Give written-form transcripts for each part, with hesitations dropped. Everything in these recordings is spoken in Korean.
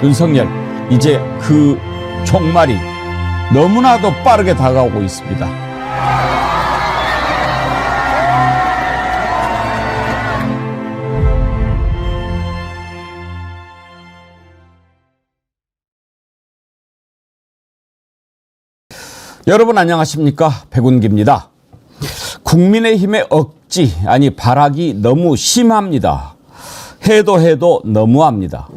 윤석열, 이제 그 종말이 너무나도 빠르게 다가오고 있습니다. 여러분 안녕하십니까? 백운기입니다. 국민의힘의 억지, 아니 발악이 너무 심합니다. 해도 너무합니다.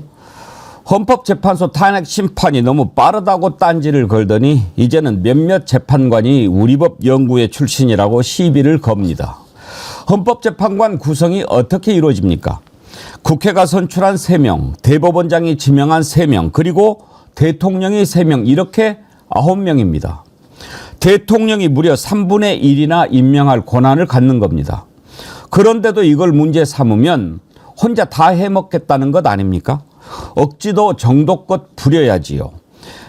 헌법재판소 탄핵 심판이 너무 빠르다고 딴지를 걸더니 이제는 몇몇 재판관이 우리법 연구회 출신이라고 시비를 겁니다. 헌법재판관 구성이 어떻게 이루어집니까? 국회가 선출한 3명, 대법원장이 지명한 3명, 그리고 대통령이 3명, 이렇게 9명입니다. 대통령이 무려 3분의 1이나 임명할 권한을 갖는 겁니다. 그런데도 이걸 문제 삼으면 혼자 다 해먹겠다는 것 아닙니까? 억지도 정도껏 부려야지요.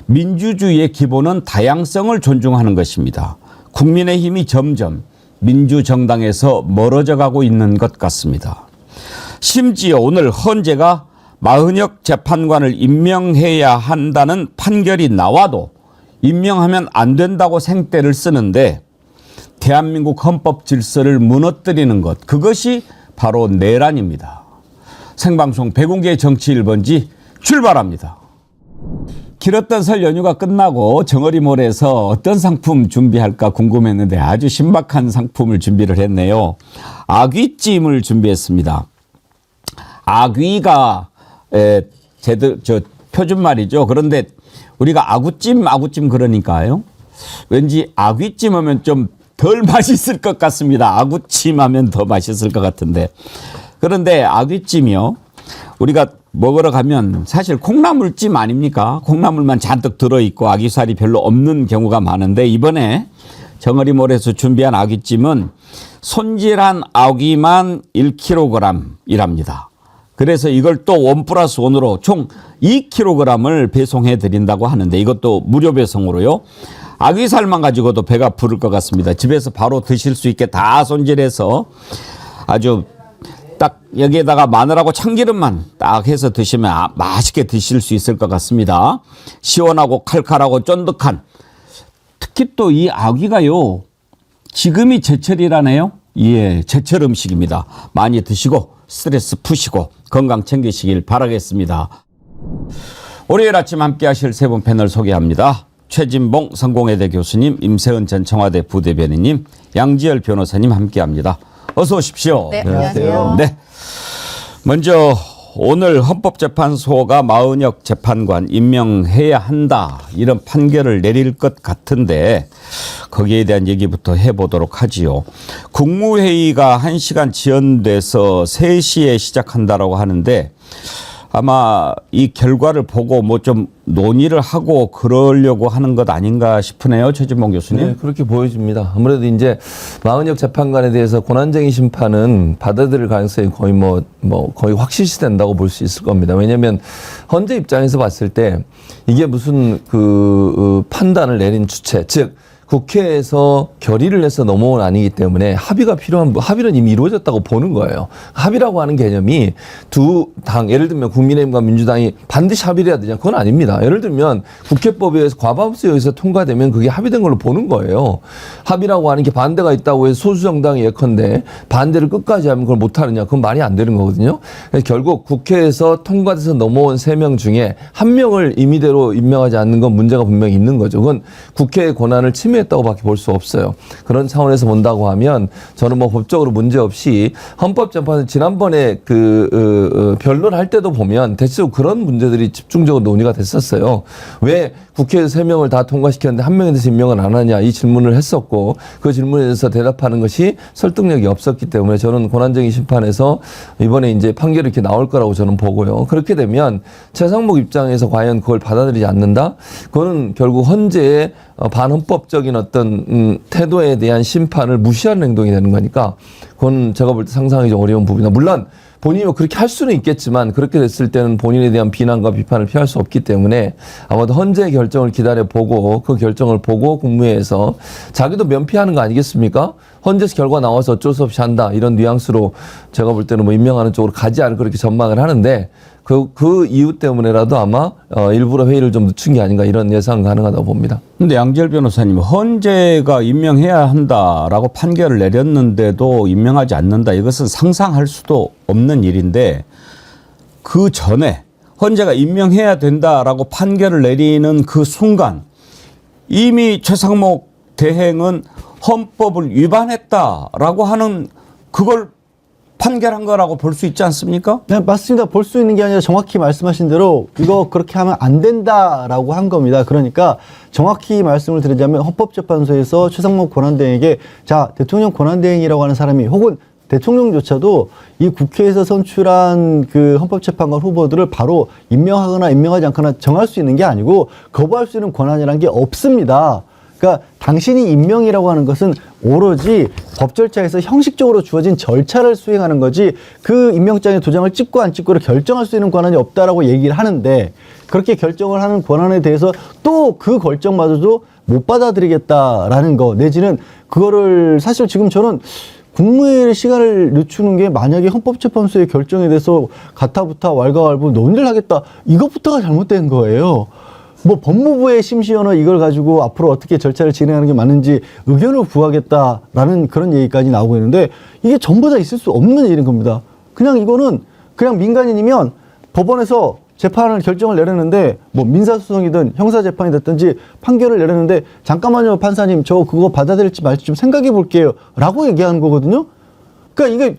민주주의의 기본은 다양성을 존중하는 것입니다. 국민의힘이 점점 민주정당에서 멀어져 가고 있는 것 같습니다. 심지어 오늘 헌재가 마은혁 재판관을 임명해야 한다는 판결이 나와도 임명하면 안 된다고 생떼를 쓰는데 대한민국 헌법 질서를 무너뜨리는 것, 그것이 바로 내란입니다. 생방송 백운기의 정치 1번지 출발합니다. 길었던 설 연휴가 끝나고 정어리몰에서 어떤 상품 준비할까 궁금했는데 아주 신박한 상품을 준비를 했네요. 아귀찜을 준비했습니다. 아귀가 표준말이죠. 그런데 우리가 아구찜 그러니까요. 왠지 아귀찜 하면 좀 덜 맛있을 것 같습니다. 아구찜 하면 더 맛있을 것 같은데. 그런데 아귀찜이요. 우리가 먹으러 가면 사실 콩나물찜 아닙니까? 콩나물만 잔뜩 들어있고 아귀살이 별로 없는 경우가 많은데 이번에 정어리몰에서 준비한 아귀찜은 손질한 아귀만 1kg이랍니다. 그래서 이걸 또 1+1으로 총 2kg을 배송해 드린다고 하는데 이것도 무료 배송으로요. 아귀살만 가지고도 배가 부를 것 같습니다. 집에서 바로 드실 수 있게 다 손질해서 아주 딱 여기에다가 마늘하고 참기름만 딱 해서 드시면 맛있게 드실 수 있을 것 같습니다. 시원하고 칼칼하고 쫀득한, 특히 또 이 아귀가요, 지금이 제철이라네요. 예, 제철 음식입니다. 많이 드시고 스트레스 푸시고 건강 챙기시길 바라겠습니다. 월요일 아침 함께 하실 세 분 패널 소개합니다. 최진봉 성공회대 교수님, 임세은 전 청와대 부대변인님, 양지열 변호사님 함께합니다. 어서 오십시오. 네, 안녕하세요. 네, 먼저 오늘 헌법재판소가 마은혁 재판관 임명해야 한다 이런 판결을 내릴 것 같은데 거기에 대한 얘기부터 해보도록 하지요. 국무회의가 1시간 지연돼서 3시에 시작한다라고 하는데 아마 이 결과를 보고 뭐 좀 논의를 하고 그러려고 하는 것 아닌가 싶으네요. 최진봉 교수님. 네, 그렇게 보여집니다. 아무래도 이제 마은혁 재판관에 대해서 고난쟁의 심판은 받아들일 가능성이 거의 확실시된다고 볼 수 있을 겁니다. 왜냐하면 헌재 입장에서 봤을 때 이게 무슨 판단을 내린 주체, 즉 국회에서 결의를 해서 넘어온 아니기 때문에 합의는 이미 이루어졌다고 보는 거예요. 합의라고 하는 개념이 두 당, 예를 들면 국민의힘과 민주당이 반드시 합의를 해야 되냐? 그건 아닙니다. 예를 들면 국회법에 의해서 과반수에 의해서 통과되면 그게 합의된 걸로 보는 거예요. 합의라고 하는 게 반대가 있다고 해서 소수정당이 예컨대 반대를 끝까지 하면 그걸 못하느냐? 그건 말이 안 되는 거거든요. 그래서 결국 국회에서 통과돼서 넘어온 3명 중에 1명을 임의대로 임명하지 않는 건 문제가 분명히 있는 거죠. 그건 국회의 권한을 침해했다고밖에 볼 수 없어요. 그런 차원에서 본다고 하면 저는 뭐 법적으로 문제 없이 헌법재판소 지난번에 변론할 때도 보면 대체로 그런 문제들이 집중적으로 논의가 됐었어요. 왜 국회에서 3명을 다 통과시켰는데 1명에 대해서 임명을 안 하냐 이 질문을 했었고 그 질문에 대해서 대답하는 것이 설득력이 없었기 때문에 저는 고난쟁의 심판에서 이번에 이제 판결이 이렇게 나올 거라고 저는 보고요. 그렇게 되면 최상목 입장에서 과연 그걸 받아들이지 않는다? 그거는 결국 헌재의 반헌법적인 어떤 태도에 대한 심판을 무시하는 행동이 되는 거니까 그건 제가 볼 때 상상하기 좀 어려운 부분이다. 물론 본인이 그렇게 할 수는 있겠지만 그렇게 됐을 때는 본인에 대한 비난과 비판을 피할 수 없기 때문에 아마도 헌재의 결정을 기다려보고 그 결정을 보고 국무회에서 자기도 면피하는 거 아니겠습니까? 헌재에서 결과 나와서 어쩔 수 없이 한다 이런 뉘앙스로 제가 볼 때는 뭐 임명하는 쪽으로 가지 않을 그렇게 전망을 하는데 그 이유 때문에라도 아마 일부러 회의를 좀 늦춘 게 아닌가 이런 예상 가능하다고 봅니다. 근데 양지열 변호사님, 헌재가 임명해야 한다라고 판결을 내렸는데도 임명하지 않는다. 이것은 상상할 수도 없는 일인데 그 전에 헌재가 임명해야 된다라고 판결을 내리는 그 순간 이미 최상목 대행은 헌법을 위반했다라고 하는 그걸 판결한 거라고 볼 수 있지 않습니까? 네, 맞습니다. 볼 수 있는 게 아니라 정확히 말씀하신 대로 이거 그렇게 하면 안 된다라고 한 겁니다. 그러니까 정확히 말씀을 드리자면 헌법재판소에서 최상목 권한대행에게 자, 대통령 권한대행이라고 하는 사람이 혹은 대통령조차도 이 국회에서 선출한 그 헌법재판관 후보들을 바로 임명하거나 임명하지 않거나 정할 수 있는 게 아니고 거부할 수 있는 권한이라는 게 없습니다. 그러니까 당신이 임명이라고 하는 것은 오로지 법 절차에서 형식적으로 주어진 절차를 수행하는 거지 그 임명장에 도장을 찍고 안 찍고를 결정할 수 있는 권한이 없다라고 얘기를 하는데 그렇게 결정을 하는 권한에 대해서 또 그 결정마저도 못 받아들이겠다라는 거 내지는 그거를 사실 지금 저는 국무회의 시간을 늦추는 게 만약에 헌법재판소의 결정에 대해서 가타부타 왈가왈부 논의를 하겠다 이것부터가 잘못된 거예요. 뭐 법무부의 심시어는 이걸 가지고 앞으로 어떻게 절차를 진행하는 게 맞는지 의견을 구하겠다라는 그런 얘기까지 나오고 있는데 이게 전부 다 있을 수 없는 일인 겁니다. 그냥 이거는 그냥 민간인이면 법원에서 재판을 결정을 내렸는데 뭐 민사소송이든 형사재판이 됐든지 판결을 내렸는데 잠깐만요 판사님 저 그거 받아들일지 말지 좀 생각해 볼게요 라고 얘기하는 거거든요. 그러니까 이게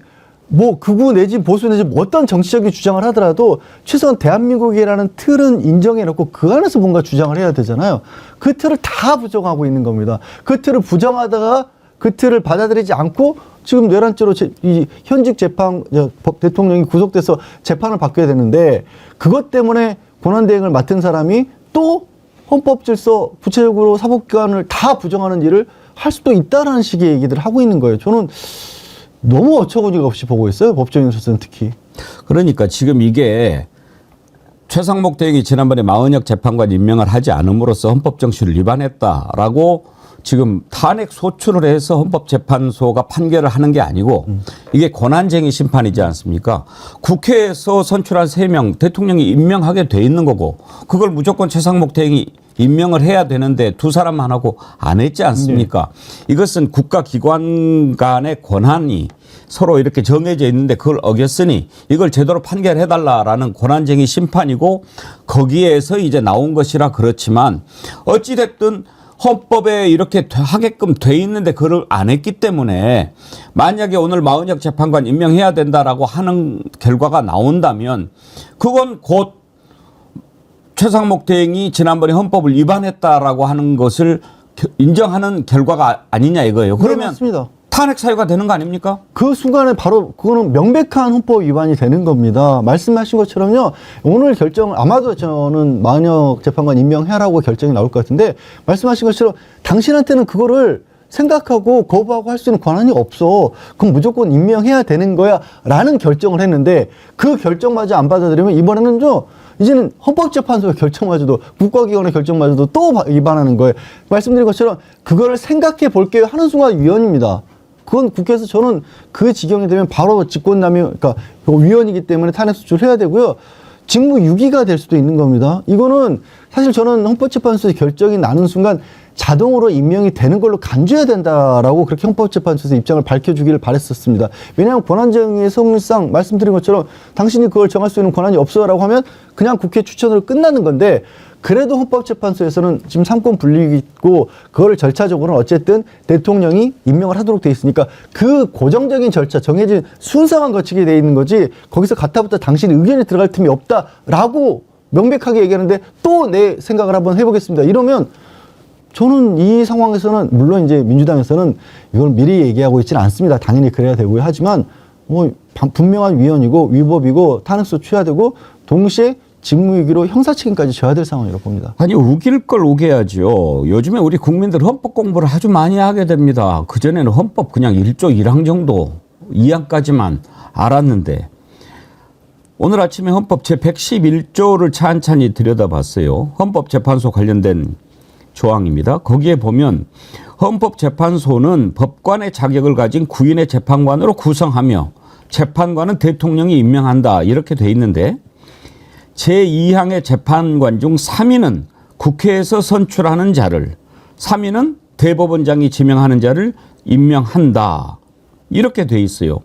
뭐 극우 내지 보수 내지 뭐 어떤 정치적인 주장을 하더라도 최소한 대한민국이라는 틀은 인정해놓고 그 안에서 뭔가 주장을 해야 되잖아요. 그 틀을 다 부정하고 있는 겁니다. 그 틀을 부정하다가 그 틀을 받아들이지 않고 지금 뇌란죄로 이 현직 대통령이 구속돼서 재판을 받게 되는데 그것 때문에 권한대행을 맡은 사람이 또 헌법질서 구체적으로 사법기관을 다 부정하는 일을 할 수도 있다라는 식의 얘기들을 하고 있는 거예요. 저는 너무 어처구니가 없이 보고 있어요. 법조인 수사는 특히. 그러니까 지금 이게 최상목 대행이 지난번에 마은혁 재판관 임명을 하지 않음으로써 헌법 정신을 위반했다라고 지금 탄핵 소추를 해서 헌법재판소가 판결을 하는 게 아니고 이게 권한쟁의 심판이지 않습니까? 국회에서 선출한 3명 대통령이 임명하게 돼 있는 거고 그걸 무조건 최상목 대행이 임명을 해야 되는데 두 사람만 하고 안 했지 않습니까? 네. 이것은 국가기관 간의 권한이 서로 이렇게 정해져 있는데 그걸 어겼으니 이걸 제대로 판결해달라라는 권한쟁의 심판이고 거기에서 이제 나온 것이라 그렇지만 어찌됐든 헌법에 이렇게 하게끔 돼 있는데 그걸 안 했기 때문에 만약에 오늘 마은혁 재판관 임명해야 된다라고 하는 결과가 나온다면 그건 곧 최상목 대행이 지난번에 헌법을 위반했다라고 하는 것을 인정하는 결과가 아니냐 이거예요. 그러면 맞습니다. 탄핵 사유가 되는 거 아닙니까? 그 순간에 바로 그거는 명백한 헌법 위반이 되는 겁니다. 말씀하신 것처럼요. 오늘 결정을 아마도 저는 마은혁 재판관 임명해라고 결정이 나올 것 같은데 말씀하신 것처럼 당신한테는 그거를 생각하고 거부하고 할 수 있는 권한이 없어. 그럼 무조건 임명해야 되는 거야 라는 결정을 했는데 그 결정마저 안 받아들이면 이번에는 이제는 헌법재판소의 결정마저도 국가기관의 결정마저도 또 위반하는 거예요. 말씀드린 것처럼 그거를 생각해 볼게요 하는 순간 위헌입니다. 그건 국회에서 저는 그 지경이 되면 바로 직권남용, 그러니까 위헌이기 때문에 탄핵 소추해야 되고요. 직무유기가 될 수도 있는 겁니다. 이거는 사실 저는 헌법재판소의 결정이 나는 순간 자동으로 임명이 되는 걸로 간주해야 된다라고 그렇게 헌법재판소에서 입장을 밝혀주기를 바랬었습니다. 왜냐하면 권한쟁의의 성질상 말씀드린 것처럼 당신이 그걸 정할 수 있는 권한이 없어라고 하면 그냥 국회 추천으로 끝나는 건데 그래도 헌법재판소에서는 지금 삼권 분립이 있고 그거를 절차적으로는 어쨌든 대통령이 임명을 하도록 돼 있으니까 그 고정적인 절차 정해진 순서만 거치게 돼 있는 거지 거기서 가타부터 당신 의견이 들어갈 틈이 없다라고 명백하게 얘기하는데 또 내 생각을 한번 해보겠습니다. 이러면 저는 이 상황에서는 물론 이제 민주당에서는 이걸 미리 얘기하고 있지는 않습니다. 당연히 그래야 되고요. 하지만 뭐 분명한 위헌이고 위법이고 탄핵소 취해야 되고 동시에 직무유기로 형사 책임까지 져야 될 상황이라고 봅니다. 아니 우길 걸 우겨야죠. 요즘에 우리 국민들 헌법 공부를 아주 많이 하게 됩니다. 그전에는 헌법 그냥 1조 1항 정도 2항까지만 알았는데 오늘 아침에 헌법 제111조를 찬찬히 들여다봤어요. 헌법재판소 관련된 조항입니다. 거기에 보면 헌법재판소는 법관의 자격을 가진 구인의 재판관으로 구성하며 재판관은 대통령이 임명한다 이렇게 돼 있는데 제2항의 재판관 중 3인은 국회에서 선출하는 자를 3인은 대법원장이 지명하는 자를 임명한다. 이렇게 돼 있어요.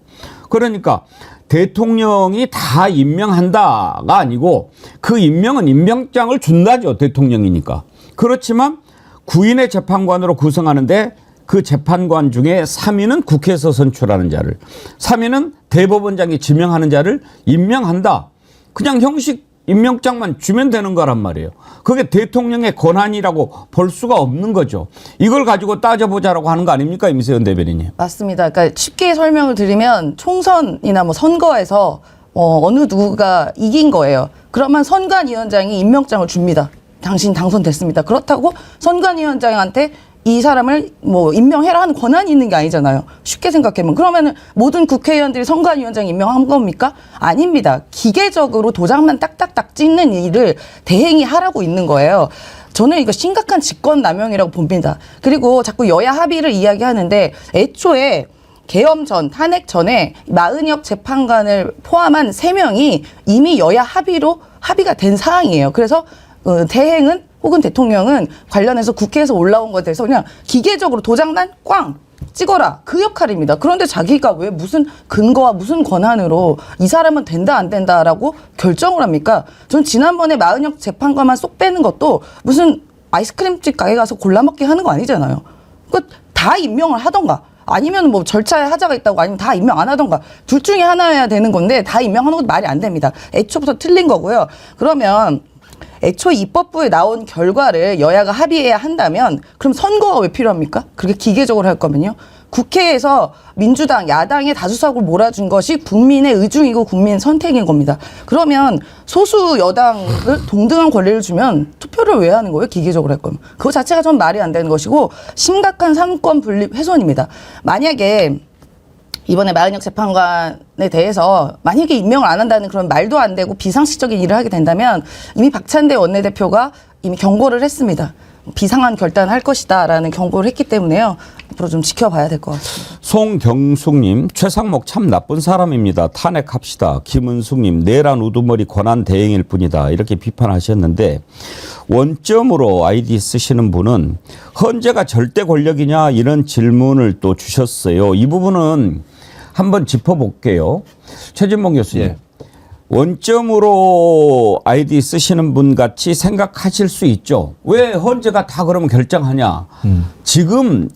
그러니까 대통령이 다 임명한다가 아니고 그 임명은 임명장을 준다죠. 대통령이니까. 그렇지만 9인의 재판관으로 구성하는데 그 재판관 중에 3인은 국회에서 선출하는 자를 3인은 대법원장이 지명하는 자를 임명한다. 그냥 형식 임명장만 주면 되는 거란 말이에요. 그게 대통령의 권한이라고 볼 수가 없는 거죠. 이걸 가지고 따져보자라고 하는 거 아닙니까? 임세현 대변인님. 맞습니다. 그러니까 쉽게 설명을 드리면 총선이나 뭐 선거에서 어느 누구가 이긴 거예요. 그러면 선관위원장이 임명장을 줍니다. 당신 당선됐습니다. 그렇다고 선관위원장한테 이 사람을 뭐 임명해라 하는 권한이 있는 게 아니잖아요. 쉽게 생각하면. 그러면은 모든 국회의원들이 선관위원장 임명한 겁니까? 아닙니다. 기계적으로 도장만 딱딱딱 찍는 일을 대행이 하라고 있는 거예요. 저는 이거 심각한 직권남용이라고 봅니다. 그리고 자꾸 여야 합의를 이야기하는데 애초에 계엄 전, 탄핵 전에 마은혁 재판관을 포함한 3명이 이미 여야 합의가 된 사항이에요. 그래서 대행은 혹은 대통령은 관련해서 국회에서 올라온 것에 대해서 그냥 기계적으로 도장만 꽝 찍어라. 그 역할입니다. 그런데 자기가 왜 무슨 근거와 무슨 권한으로 이 사람은 된다 안 된다라고 결정을 합니까? 전 지난번에 마은혁 재판관만 쏙 빼는 것도 무슨 아이스크림집 가게 가서 골라 먹게 하는 거 아니잖아요. 다 임명을 하던가 아니면 뭐 절차에 하자가 있다고 아니면 다 임명 안 하던가 둘 중에 하나여야 되는 건데 다 임명하는 것도 말이 안 됩니다. 애초부터 틀린 거고요. 그러면 애초 입법부에 나온 결과를 여야가 합의해야 한다면 그럼 선거가 왜 필요합니까? 그렇게 기계적으로 할 거면요. 국회에서 민주당, 야당의 다수석을 몰아준 것이 국민의 의중이고 국민 선택인 겁니다. 그러면 소수 여당을 동등한 권리를 주면 투표를 왜 하는 거예요? 기계적으로 할 거면. 그거 자체가 좀 말이 안 되는 것이고 심각한 상권 분립 훼손입니다. 만약에 이번에 마은혁 재판관에 대해서 만약에 임명을 안 한다는 그런 말도 안 되고 비상식적인 일을 하게 된다면 이미 박찬대 원내대표가 이미 경고를 했습니다. 비상한 결단을 할 것이다라는 경고를 했기 때문에요. 앞으로 좀 지켜봐야 될 것 같습니다. 송경숙님, 최상목 참 나쁜 사람입니다. 탄핵합시다. 김은숙님, 내란 우두머리 권한 대행일 뿐이다. 이렇게 비판하셨는데 원점으로 아이디 쓰시는 분은 헌재가 절대 권력이냐 이런 질문을 또 주셨어요. 이 부분은 한번 짚어볼게요. 최진봉 교수님. 예. 원점으로 아이디 쓰시는 분 같이 생각하실 수 있죠. 왜 헌재가 다 그러면 결정하냐. 지금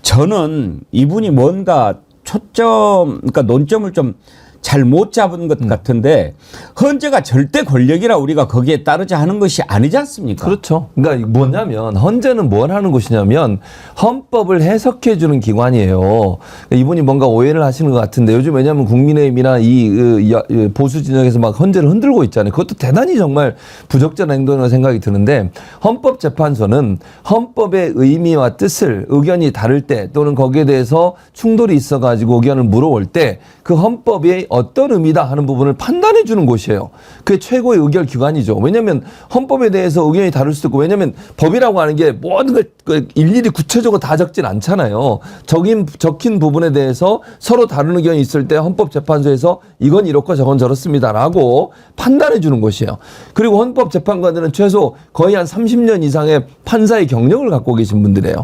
저는 이분이 뭔가 그러니까 논점을 좀 잘 못 잡은 것 같은데 헌재가 절대 권력이라 우리가 거기에 따르자 하는 것이 아니지 않습니까? 그렇죠. 그러니까 뭐냐면 헌재는 뭘 하는 곳이냐면 헌법을 해석해 주는 기관이에요. 그러니까 이분이 뭔가 오해를 하시는 것 같은데 요즘 왜냐하면 국민의힘이나 이 보수 진영에서 막 헌재를 흔들고 있잖아요. 그것도 대단히 정말 부적절한 행동이라고 생각이 드는데 헌법재판소는 헌법의 의미와 뜻을 의견이 다를 때 또는 거기에 대해서 충돌이 있어가지고 의견을 물어올 때 그 헌법이 어떤 의미다 하는 부분을 판단해 주는 곳이에요. 그게 최고의 의결 기관이죠. 왜냐하면 헌법에 대해서 의견이 다를 수도 있고 왜냐하면 법이라고 하는 게 모든 걸 일일이 구체적으로 다 적진 않잖아요. 적힌 부분에 대해서 서로 다른 의견이 있을 때 헌법재판소에서 이건 이렇고 저건 저렇습니다라고 판단해 주는 곳이에요. 그리고 헌법재판관들은 최소 거의 한 30년 이상의 판사의 경력을 갖고 계신 분들이에요.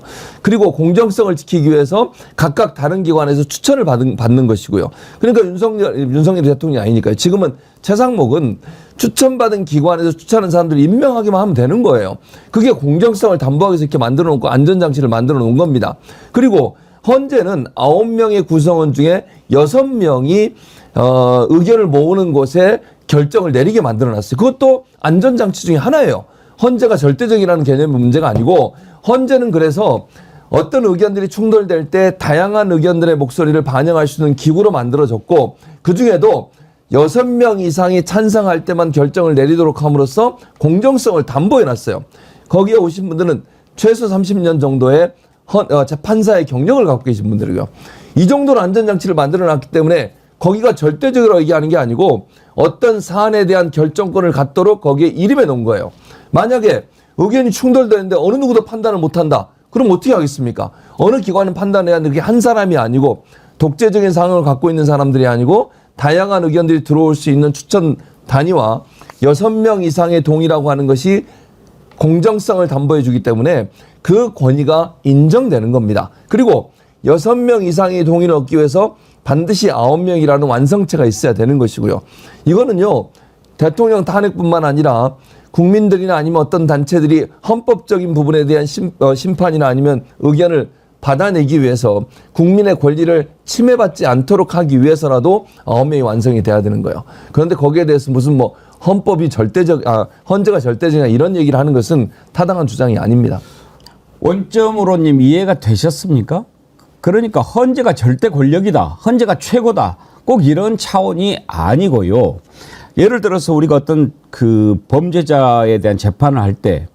그리고 공정성을 지키기 위해서 각각 다른 기관에서 추천을 받는 것이고요. 그러니까 윤석열 대통령이 아니니까요. 지금은 최상목은 추천받은 기관에서 추천하는 사람들을 임명하기만 하면 되는 거예요. 그게 공정성을 담보하기 위해서 이렇게 만들어 놓고 안전장치를 만들어 놓은 겁니다. 그리고 헌재는 9명의 구성원 중에 6명이 의견을 모으는 곳에 결정을 내리게 만들어 놨어요. 그것도 안전장치 중에 하나예요. 헌재가 절대적이라는 개념의 문제가 아니고 헌재는 그래서 어떤 의견들이 충돌될 때 다양한 의견들의 목소리를 반영할 수 있는 기구로 만들어졌고 그중에도 6명 이상이 찬성할 때만 결정을 내리도록 함으로써 공정성을 담보해놨어요. 거기에 오신 분들은 최소 30년 정도의 재판사의 경력을 갖고 계신 분들이고요. 이 정도로 안전장치를 만들어놨기 때문에 거기가 절대적으로 얘기하는 게 아니고 어떤 사안에 대한 결정권을 갖도록 거기에 이름해 놓은 거예요. 만약에 의견이 충돌되는데 어느 누구도 판단을 못한다. 그럼 어떻게 하겠습니까? 어느 기관은 판단해야 하는데 그게 한 사람이 아니고 독재적인 상황을 갖고 있는 사람들이 아니고 다양한 의견들이 들어올 수 있는 추천 단위와 6명 이상의 동의라고 하는 것이 공정성을 담보해 주기 때문에 그 권위가 인정되는 겁니다. 그리고 6명 이상의 동의를 얻기 위해서 반드시 9명이라는 완성체가 있어야 되는 것이고요. 이거는요, 대통령 탄핵뿐만 아니라 국민들이나 아니면 어떤 단체들이 헌법적인 부분에 대한 심판이나 아니면 의견을 받아내기 위해서 국민의 권리를 침해받지 않도록 하기 위해서라도 9명이 완성이 돼야 되는 거예요. 그런데 거기에 대해서 무슨 뭐 헌법이 헌재가 절대적이냐 이런 얘기를 하는 것은 타당한 주장이 아닙니다. 원점으로님 이해가 되셨습니까? 그러니까 헌재가 절대 권력이다. 헌재가 최고다. 꼭 이런 차원이 아니고요. 예를 들어서 우리가 어떤 그 범죄자에 대한 재판을 할 때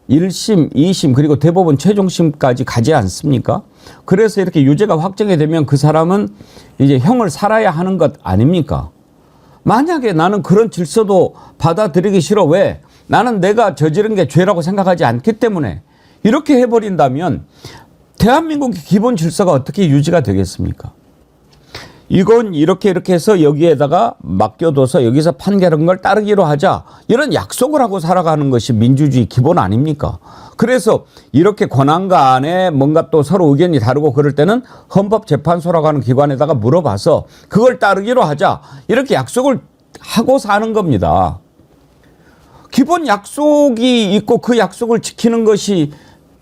1심, 2심 그리고 대법원 최종심까지 가지 않습니까? 그래서 이렇게 유죄가 확정이 되면 그 사람은 이제 형을 살아야 하는 것 아닙니까? 만약에 나는 그런 질서도 받아들이기 싫어. 왜? 나는 내가 저지른 게 죄라고 생각하지 않기 때문에 이렇게 해버린다면 대한민국의 기본 질서가 어떻게 유지가 되겠습니까? 이건 이렇게 해서 여기에다가 맡겨둬서 여기서 판결한 걸 따르기로 하자. 이런 약속을 하고 살아가는 것이 민주주의 기본 아닙니까? 그래서 이렇게 권한 간에 뭔가 또 서로 의견이 다르고 그럴 때는 헌법재판소라고 하는 기관에다가 물어봐서 그걸 따르기로 하자. 이렇게 약속을 하고 사는 겁니다. 기본 약속이 있고 그 약속을 지키는 것이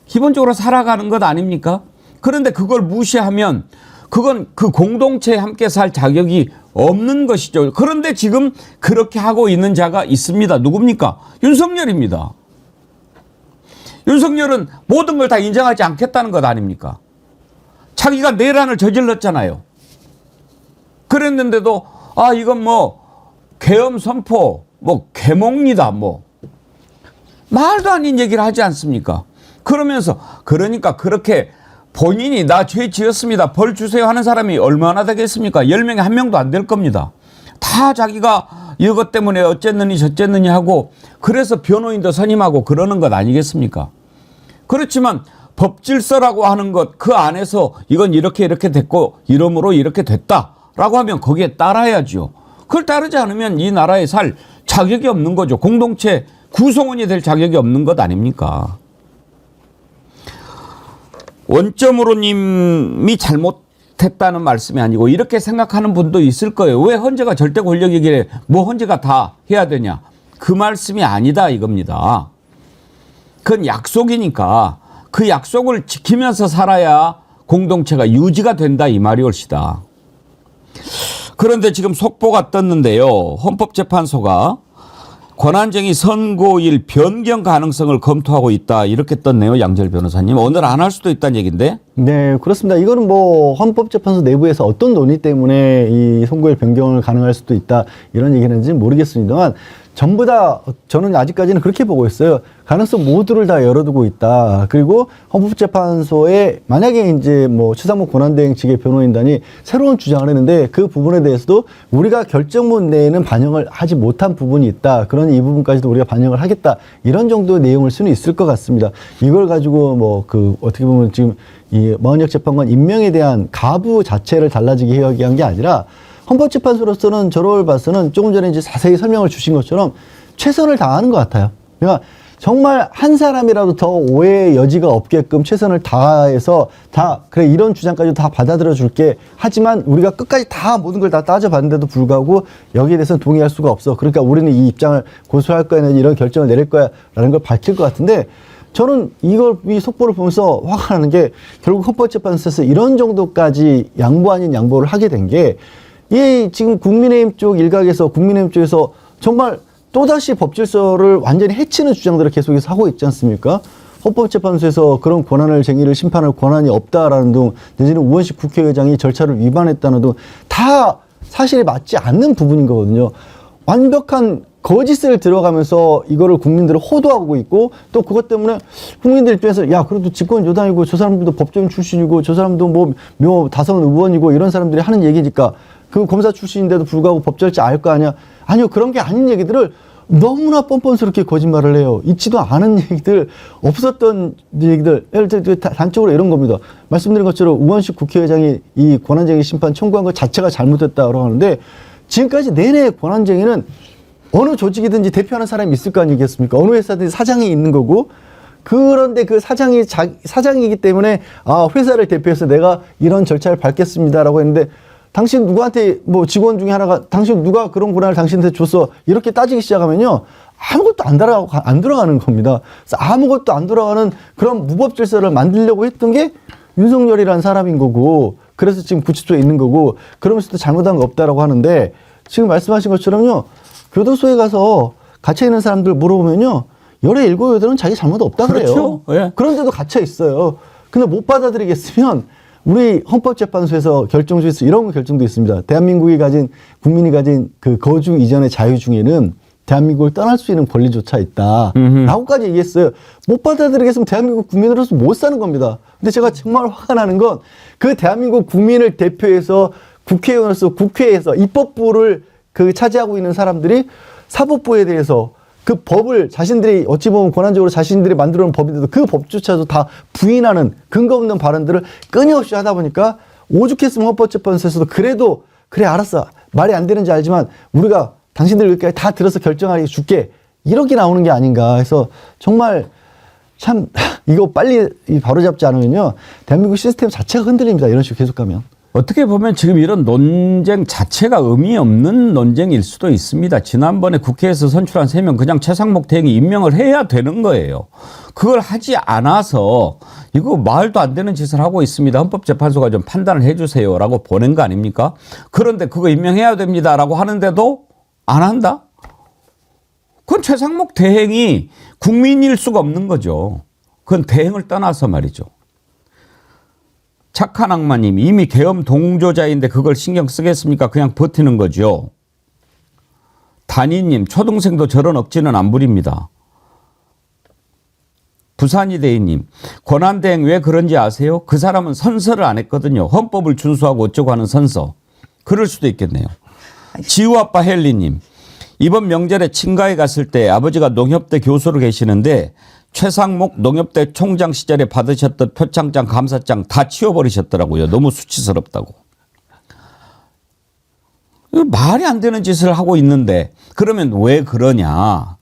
기본적으로 살아가는 것 아닙니까? 그런데 그걸 무시하면 그건 그 공동체에 함께 살 자격이 없는 것이죠. 그런데 지금 그렇게 하고 있는 자가 있습니다. 누굽니까? 윤석열입니다. 윤석열은 모든 걸 다 인정하지 않겠다는 것 아닙니까? 자기가 내란을 저질렀잖아요. 그랬는데도 이건 뭐 계엄 선포, 뭐 계몽이다 뭐 말도 아닌 얘기를 하지 않습니까? 그러면서 그러니까 그렇게 본인이 나 죄 지었습니다. 벌 주세요 하는 사람이 얼마나 되겠습니까? 10명에 1명도 안 될 겁니다. 다 자기가 이것 때문에 어쨌느니 저쨌느니 하고 그래서 변호인도 선임하고 그러는 것 아니겠습니까? 그렇지만 법질서라고 하는 것 그 안에서 이건 이렇게 됐고 이러므로 이렇게 됐다라고 하면 거기에 따라야죠. 그걸 따르지 않으면 이 나라에 살 자격이 없는 거죠. 공동체 구성원이 될 자격이 없는 것 아닙니까? 원점으로님이 잘못했다는 말씀이 아니고 이렇게 생각하는 분도 있을 거예요. 왜 헌재가 절대 권력이길래 뭐 헌재가 다 해야 되냐. 그 말씀이 아니다 이겁니다. 그건 약속이니까 그 약속을 지키면서 살아야 공동체가 유지가 된다 이 말이 옳시다. 그런데 지금 속보가 떴는데요. 헌법재판소가 권한쟁의 선고일 변경 가능성을 검토하고 있다 이렇게 떴네요. 양절 변호사님. 오늘 안 할 수도 있다는 얘기인데. 네, 그렇습니다. 이거는 뭐 헌법재판소 내부에서 어떤 논의 때문에 이 선고일 변경을 가능할 수도 있다 이런 얘기를 했는지는 모르겠습니다만 전부 다 저는 아직까지는 그렇게 보고 있어요. 가능성 모두를 다 열어두고 있다. 그리고 헌법재판소에 만약에 이제 뭐 추상무 권한대행 측의 변호인단이 새로운 주장을 했는데 그 부분에 대해서도 우리가 결정문 내에는 반영을 하지 못한 부분이 있다. 그러니 이 부분까지도 우리가 반영을 하겠다. 이런 정도의 내용일 수는 있을 것 같습니다. 이걸 가지고 뭐 그 어떻게 보면 지금 이 마은혁 재판관 임명에 대한 가부 자체를 달라지게 이야기한 게 아니라 헌법재판소로서는 저를 봐서는 조금 전에 이제 자세히 설명을 주신 것처럼 최선을 다하는 것 같아요. 그러니까 정말 한 사람이라도 더 오해의 여지가 없게끔 최선을 다해서 그래 이런 주장까지 다 받아들여 줄게. 하지만 우리가 끝까지 다 모든 걸 다 따져봤는데도 불구하고 여기에 대해서는 동의할 수가 없어. 그러니까 우리는 이 입장을 고수할 거야, 이런 결정을 내릴 거야 라는 걸 밝힐 것 같은데 저는 이 속보를 보면서 화가 나는 게 결국 헌법재판소에서 이런 정도까지 양보 아닌 양보를 하게 된 게 지금 국민의힘 쪽 일각에서 국민의힘 쪽에서 정말 또다시 법질서를 완전히 해치는 주장들을 계속해서 하고 있지 않습니까? 헌법재판소에서 그런 권한을 쟁의를 심판할 권한이 없다라는 등 내지는 우원식 국회의장이 절차를 위반했다는 등 다 사실에 맞지 않는 부분인 거거든요. 완벽한 거짓을 들어가면서 이거를 국민들을 호도하고 있고 또 그것 때문에 국민들 입장에서 야 그래도 집권 여당이고 저 사람들도 법조인 출신이고 저 사람도 뭐 다선 의원이고 이런 사람들이 하는 얘기니까 그 검사 출신인데도 불구하고 법 절차 알 거 아니야. 아니요 그런 게 아닌 얘기들을 너무나 뻔뻔스럽게 거짓말을 해요. 있지도 않은 얘기들 없었던 얘기들 예를 들어 단적으로 이런 겁니다. 말씀드린 것처럼 우원식 국회의장이 이 권한쟁의 심판 청구한 것 자체가 잘못됐다고 하는데 지금까지 내내 권한쟁의는 어느 조직이든지 대표하는 사람이 있을 거 아니겠습니까? 어느 회사든지 사장이 있는 거고 그런데 그 사장이기 때문에 회사를 대표해서 내가 이런 절차를 밟겠습니다라고 했는데 당신 누구한테 뭐 직원 중에 하나가 당신 누가 그런 권한을 당신한테 줬어 이렇게 따지기 시작하면요 아무것도 안 돌아가는 겁니다. 그래서 아무것도 안 돌아가는 그런 무법 질서를 만들려고 했던 게 윤석열이라는 사람인 거고 그래서 지금 구치소에 있는 거고 그러면서도 잘못한 거 없다라고 하는데 지금 말씀하신 것처럼요 교도소에 가서 갇혀 있는 사람들 물어보면요 열의 일곱 여덟은 자기 잘못 없다 그래요. 그렇죠. 예. 그런데도 갇혀 있어요. 근데 못 받아들이겠으면 우리 헌법재판소에서 결정 중에서 이런 결정도 있습니다. 대한민국이 가진 국민이 가진 그 거주 이전의 자유 중에는 대한민국을 떠날 수 있는 권리조차 있다. 라고까지 얘기했어요. 못 받아들이겠으면 대한민국 국민으로서 못 사는 겁니다. 근데 제가 정말 화가 나는 건 그 대한민국 국민을 대표해서 국회의원으로서 국회에서 입법부를 차지하고 있는 사람들이 사법부에 대해서 그 법을 자신들이 어찌 보면 권한적으로 자신들이 만들어 놓은 법인데도 그 법조차도 다 부인하는 근거 없는 발언들을 끊임없이 하다 보니까 오죽했으면 헌법재판소에서도 그래도 그래 알았어. 말이 안 되는지 알지만 우리가 당신들 여기까지 다 들어서 결정하게 줄게. 이렇게 나오는 게 아닌가 해서 정말 참 이거 빨리 바로잡지 않으면요. 대한민국 시스템 자체가 흔들립니다. 이런 식으로 계속 가면. 어떻게 보면 지금 이런 논쟁 자체가 의미 없는 논쟁일 수도 있습니다. 지난번에 국회에서 선출한 3명 그냥 최상목 대행이 임명을 해야 되는 거예요. 그걸 하지 않아서 이거 말도 안 되는 짓을 하고 있습니다. 헌법재판소가 좀 판단을 해 주세요라고 보낸 거 아닙니까? 그런데 그거 임명해야 됩니다라고 하는데도 안 한다? 그건 최상목 대행이 국민일 수가 없는 거죠. 그건 대행을 떠나서 말이죠. 착한 악마님 이미 계엄 동조자인데 그걸 신경 쓰겠습니까? 그냥 버티는 거죠. 단이님 초등생도 저런 억지는 안 부립니다. 부산이대인님 권한대행 왜 그런지 아세요? 그 사람은 선서를 안 했거든요. 헌법을 준수하고 어쩌고 하는 선서. 그럴 수도 있겠네요. 지우아빠 헬리님 이번 명절에 친가에 갔을 때 아버지가 농협대 교수로 계시는데 최상목 농협대 총장 시절에 받으셨던 표창장, 감사장 다 치워버리셨더라고요. 너무 수치스럽다고. 말이 안 되는 짓을 하고 있는데 그러면 왜 그러냐.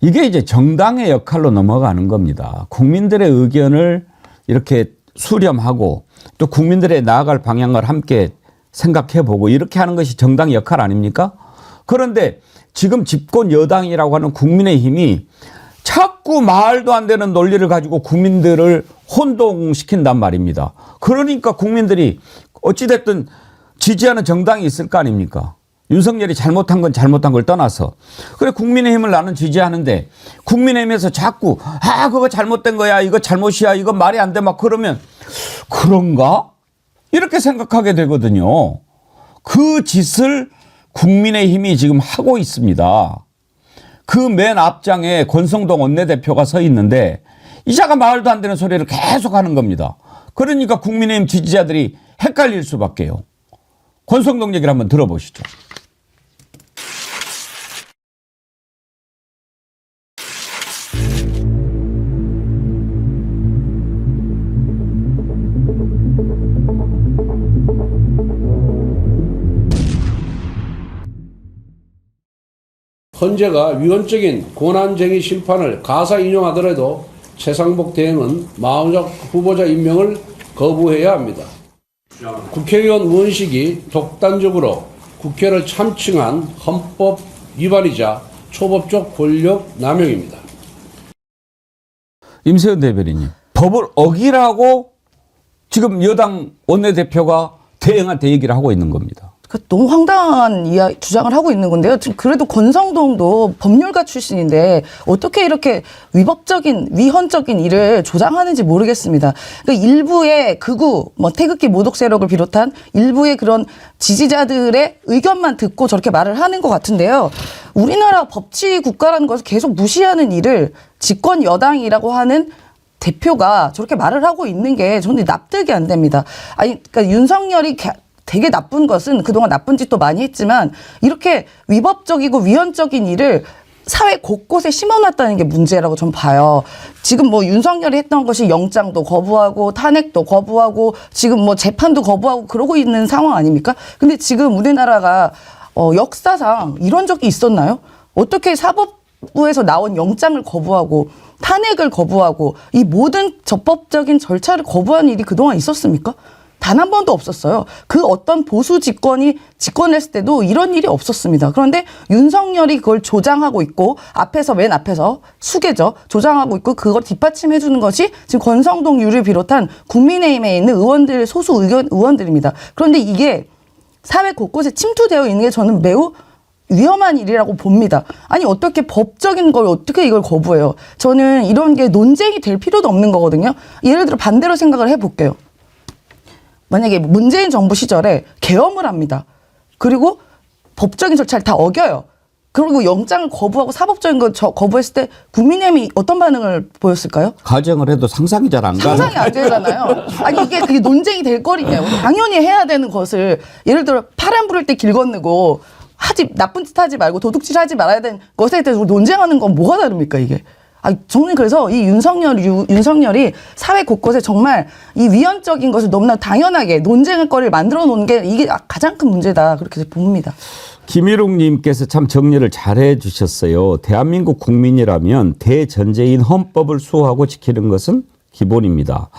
이게 이제 정당의 역할로 넘어가는 겁니다. 국민들의 의견을 이렇게 수렴하고 또 국민들의 나아갈 방향을 함께 생각해보고 이렇게 하는 것이 정당의 역할 아닙니까? 그런데 지금 집권 여당이라고 하는 국민의힘이 자꾸 말도 안 되는 논리를 가지고 국민들을 혼동시킨단 말입니다. 그러니까 국민들이 어찌됐든 지지하는 정당이 있을 거 아닙니까? 윤석열이 잘못한 건 잘못한 걸 떠나서. 그래 국민의힘을 나는 지지하는데 국민의힘에서 자꾸 그거 잘못된 거야. 이거 잘못이야. 이거 말이 안 돼. 막 그러면 그런가? 이렇게 생각하게 되거든요. 그 짓을 국민의힘이 지금 하고 있습니다. 그 맨 앞장에 권성동 원내대표가 서 있는데 이자가 말도 안 되는 소리를 계속 하는 겁니다. 그러니까 국민의힘 지지자들이 헷갈릴 수밖에요. 권성동 얘기를 한번 들어보시죠. 헌재가 위헌적인 권한쟁의 심판을 가사 인용하더라도 최상목 대행은 마흔작 후보자 임명을 거부해야 합니다. 국회의원 의원식이 독단적으로 국회를 참칭한 헌법 위반이자 초법적 권력 남용입니다. 임세현 대변인님, 법을 어기라고 지금 여당 원내대표가 대행한테 얘기를 하고 있는 겁니다. 너무 황당한 주장을 하고 있는 건데요. 지금 그래도 권성동도 법률가 출신인데 어떻게 이렇게 위헌적인 일을 조장하는지 모르겠습니다. 그러니까 일부의 극우, 태극기 모독 세력을 비롯한 일부의 그런 지지자들의 의견만 듣고 저렇게 말을 하는 것 같은데요. 우리나라 법치 국가라는 것을 계속 무시하는 일을 집권 여당이라고 하는 대표가 저렇게 말을 하고 있는 게 저는 납득이 안 됩니다. 그러니까 윤석열이 되게 나쁜 것은 그동안 나쁜 짓도 많이 했지만 이렇게 위법적이고 위헌적인 일을 사회 곳곳에 심어놨다는 게 문제라고 전 봐요. 지금 윤석열이 했던 것이 영장도 거부하고 탄핵도 거부하고 지금 재판도 거부하고 그러고 있는 상황 아닙니까? 근데 지금 우리나라가 역사상 이런 적이 있었나요? 어떻게 사법부에서 나온 영장을 거부하고 탄핵을 거부하고 이 모든 적법적인 절차를 거부한 일이 그동안 있었습니까? 단 한 번도 없었어요. 그 어떤 보수 집권이 집권했을 때도 이런 일이 없었습니다. 그런데 윤석열이 그걸 조장하고 있고 앞에서 맨 앞에서 수계죠. 조장하고 있고 그걸 뒷받침해 주는 것이 지금 권성동 유를 비롯한 국민의힘에 있는 의원들 소수 의원들입니다. 그런데 이게 사회 곳곳에 침투되어 있는 게 저는 매우 위험한 일이라고 봅니다. 아니 어떻게 법적인 걸 어떻게 이걸 거부해요. 저는 이런 게 논쟁이 될 필요도 없는 거거든요. 예를 들어 반대로 생각을 해볼게요. 만약에 문재인 정부 시절에 계엄을 합니다. 그리고 법적인 절차를 다 어겨요. 그리고 영장을 거부하고 사법적인 거 거부했을 때 국민의힘이 어떤 반응을 보였을까요? 가정을 해도 상상이 잘 안 가요. 상상이 안 되잖아요. 아니 이게 그게 논쟁이 될 거리냐고. 당연히 해야 되는 것을 예를 들어 파란 불을 때 길 건너고 나쁜 짓 하지 말고 도둑질 하지 말아야 되는 것에 대해서 논쟁하는 건 뭐가 다릅니까 이게. 저는 그래서 이 윤석열이 사회 곳곳에 정말 이 위헌적인 것을 너무나 당연하게 논쟁의 거리를 만들어 놓은 게 이게 가장 큰 문제다. 그렇게 봅니다. 김일웅님께서 참 정리를 잘해 주셨어요. 대한민국 국민이라면 대전제인 헌법을 수호하고 지키는 것은 기본입니다.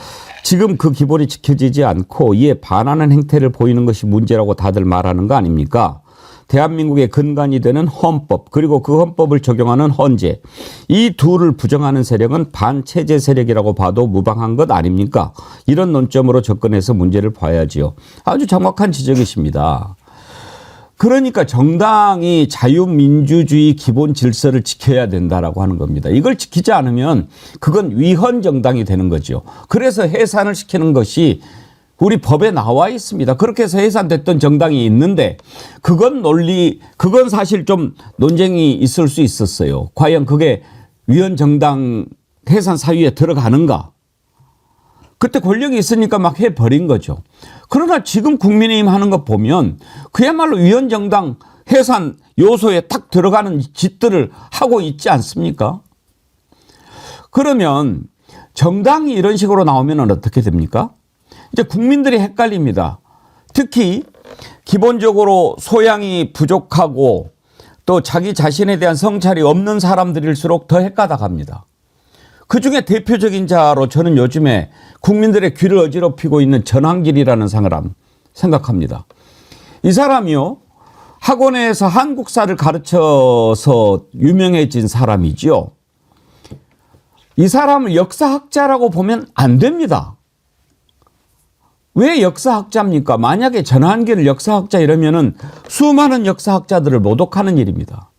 지금 그 기본이 지켜지지 않고 이에 반하는 행태를 보이는 것이 문제라고 다들 말하는 거 아닙니까? 대한민국의 근간이 되는 헌법 그리고 그 헌법을 적용하는 헌재 이 둘을 부정하는 세력은 반체제 세력이라고 봐도 무방한 것 아닙니까? 이런 논점으로 접근해서 문제를 봐야지요. 아주 정확한 지적이십니다. 그러니까 정당이 자유민주주의 기본 질서를 지켜야 된다라고 하는 겁니다. 이걸 지키지 않으면 그건 위헌 정당이 되는 거죠. 그래서 해산을 시키는 것이 우리 법에 나와 있습니다. 그렇게 해서 해산됐던 정당이 있는데 그건 사실 좀 논쟁이 있을 수 있었어요. 과연 그게 위헌 정당 해산 사유에 들어가는가? 그때 권력이 있으니까 막 해버린 거죠. 그러나 지금 국민의힘 하는 거 보면 그야말로 위헌 정당 해산 요소에 딱 들어가는 짓들을 하고 있지 않습니까? 그러면 정당이 이런 식으로 나오면 어떻게 됩니까? 이제 국민들이 헷갈립니다. 특히 기본적으로 소양이 부족하고 또 자기 자신에 대한 성찰이 없는 사람들일수록 더 헷가닥합니다. 그중에 대표적인 자로 저는 요즘에 국민들의 귀를 어지럽히고 있는 전한길이라는 사람 생각합니다. 이 사람이요. 학원에서 한국사를 가르쳐서 유명해진 사람이죠. 이 사람을 역사학자라고 보면 안 됩니다. 왜 역사학자입니까? 만약에 전한길을 역사학자 이러면은 수많은 역사학자들을 모독하는 일입니다.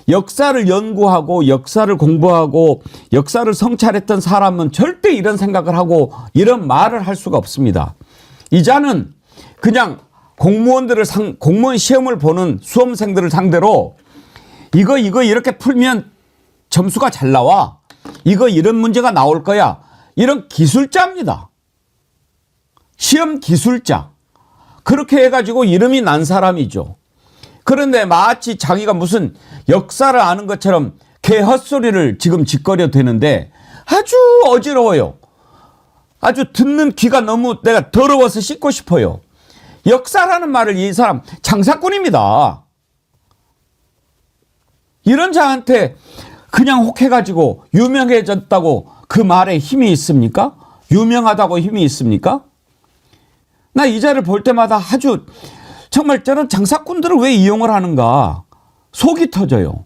역사를 연구하고 역사를 공부하고 역사를 성찰했던 사람은 절대 이런 생각을 하고 이런 말을 할 수가 없습니다. 이 자는 그냥 공무원 시험을 보는 수험생들을 상대로 이거 이렇게 풀면 점수가 잘 나와. 이런 문제가 나올 거야. 이런 기술자입니다. 시험 기술자. 그렇게 해가지고 이름이 난 사람이죠. 그런데 마치 자기가 무슨 역사를 아는 것처럼 개 헛소리를 지금 짓거려 대는데 아주 어지러워요. 아주 듣는 귀가 너무 내가 더러워서 씻고 싶어요. 역사라는 말을 이 사람 장사꾼입니다. 이런 자한테 그냥 혹해가지고 유명해졌다고 그 말에 힘이 있습니까? 유명하다고 힘이 있습니까? 나 이 자를 볼 때마다 아주 정말 저는 장사꾼들을 왜 이용을 하는가 속이 터져요.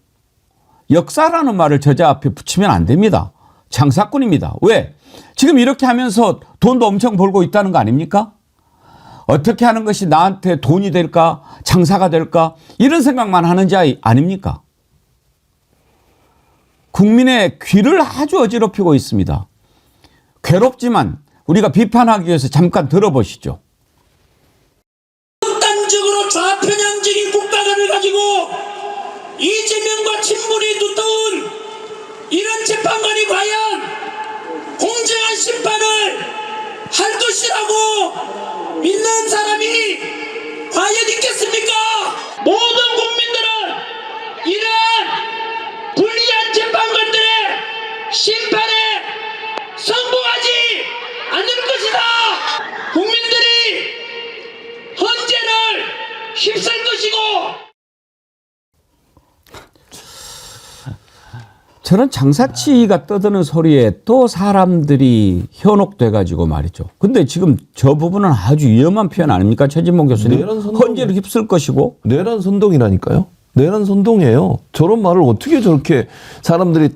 역사라는 말을 저자 앞에 붙이면 안 됩니다. 장사꾼입니다. 왜? 지금 이렇게 하면서 돈도 엄청 벌고 있다는 거 아닙니까? 어떻게 하는 것이 나한테 돈이 될까? 장사가 될까? 이런 생각만 하는 자 아닙니까? 국민의 귀를 아주 어지럽히고 있습니다. 괴롭지만 우리가 비판하기 위해서 잠깐 들어보시죠. 극단적으로 좌편향적인 국가관을 가지고 이재명과 친분이 두터운 이런 재판관이 과연 공정한 심판을 할 것이라고 믿는 사람이 과연 있겠습니까? 모든 국민들은 이러한 불리한 재판관들의 심판에 성공하지 않을 것이다. 국민들이 저는 장사치가 떠드는 소리에 또 사람들이 현혹돼 가지고 말이죠. 근데 지금 저 부분은 아주 위험한 표현 아닙니까? 최진봉 교수님. 헌재를 휩쓸 것이고. 내란 선동이라니까요. 내란 선동이에요. 저런 말을 어떻게 저렇게 사람들이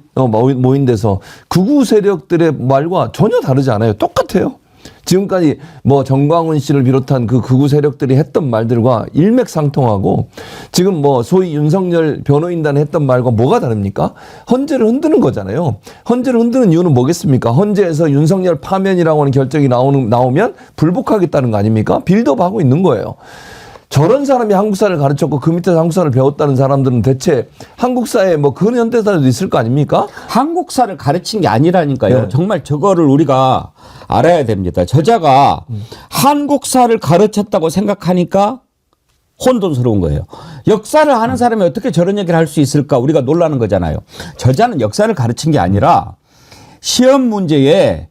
모인 데서 극우 세력들의 말과 전혀 다르지 않아요. 똑같아요. 지금까지 뭐 정광훈 씨를 비롯한 그 극우 세력들이 했던 말들과 일맥상통하고 지금 뭐 소위 윤석열 변호인단이 했던 말과 뭐가 다릅니까? 헌재를 흔드는 거잖아요. 헌재를 흔드는 이유는 뭐겠습니까? 헌재에서 윤석열 파면이라고 하는 결정이 나오면 불복하겠다는 거 아닙니까? 빌드업하고 있는 거예요. 저런 사람이 한국사를 가르쳤고 그 밑에서 한국사를 배웠다는 사람들은 대체 한국사에 뭐 그런 현대사도 있을 거 아닙니까? 한국사를 가르친 게 아니라니까요. 네. 정말 저거를 우리가 알아야 됩니다. 저자가 한국사를 가르쳤다고 생각하니까 혼돈스러운 거예요. 역사를 아는 사람이 어떻게 저런 얘기를 할 수 있을까 우리가 놀라는 거잖아요. 저자는 역사를 가르친 게 아니라 시험 문제에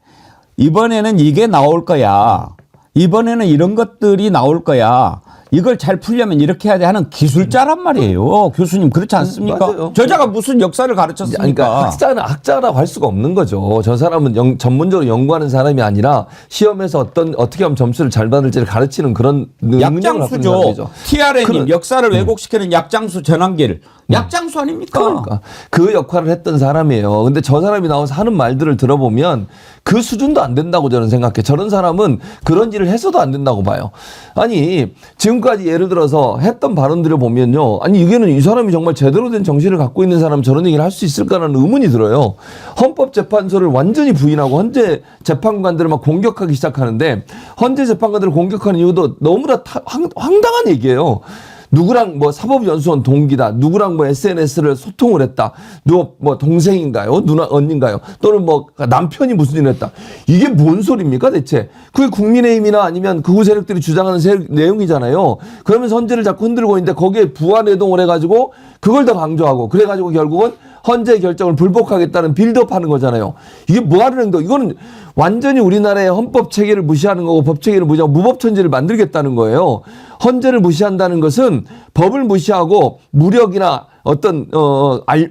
이번에는 이게 나올 거야. 이번에는 이런 것들이 나올 거야. 이걸 잘 풀려면 이렇게 해야 돼 하는 기술자란 말이에요. 교수님 그렇지 않습니까? 맞아요. 저자가 무슨 역사를 가르쳤습니까? 그러니까 학자는 학자라고 할 수가 없는 거죠. 저 사람은 전문적으로 연구하는 사람이 아니라 시험에서 어떻게 하면 점수를 잘 받을지를 가르치는 그런 능력을 갖고 있는 사람이죠. TRN님 역사를 왜곡시키는 약장수 전환기를 약장수 아닙니까? 그러니까 그 역할을 했던 사람이에요. 근데 저 사람이 나와서 하는 말들을 들어보면 그 수준도 안 된다고 저는 생각해. 저런 사람은 그런 일을 해서도 안 된다고 봐요. 아니 지금까지 예를 들어서 했던 발언들을 보면요. 아니 이게는 이 사람이 정말 제대로 된 정신을 갖고 있는 사람 저런 얘기를 할 수 있을까라는 의문이 들어요. 헌법재판소를 완전히 부인하고 헌재 재판관들을 막 공격하기 시작하는데 헌재 재판관들을 공격하는 이유도 너무나 황당한 얘기예요. 누구랑 뭐 사법연수원 동기다. 누구랑 뭐 SNS를 소통을 했다. 누구 뭐 동생인가요? 누나 언니인가요? 또는 뭐 남편이 무슨 일을 했다. 이게 뭔 소리입니까 대체? 그게 국민의힘이나 아니면 극우 세력들이 주장하는 내용이잖아요. 그러면서 헌재를 자꾸 흔들고 있는데 거기에 부안해동을 해가지고 그걸 더 강조하고 그래가지고 결국은 헌재 결정을 불복하겠다는 빌드업하는 거잖아요. 이게 뭐하는 행동? 이거는 완전히 우리나라의 헌법 체계를 무시하는 거고 법 체계를 무시하고 무법천지를 만들겠다는 거예요. 헌재를 무시한다는 것은 법을 무시하고 무력이나 어떤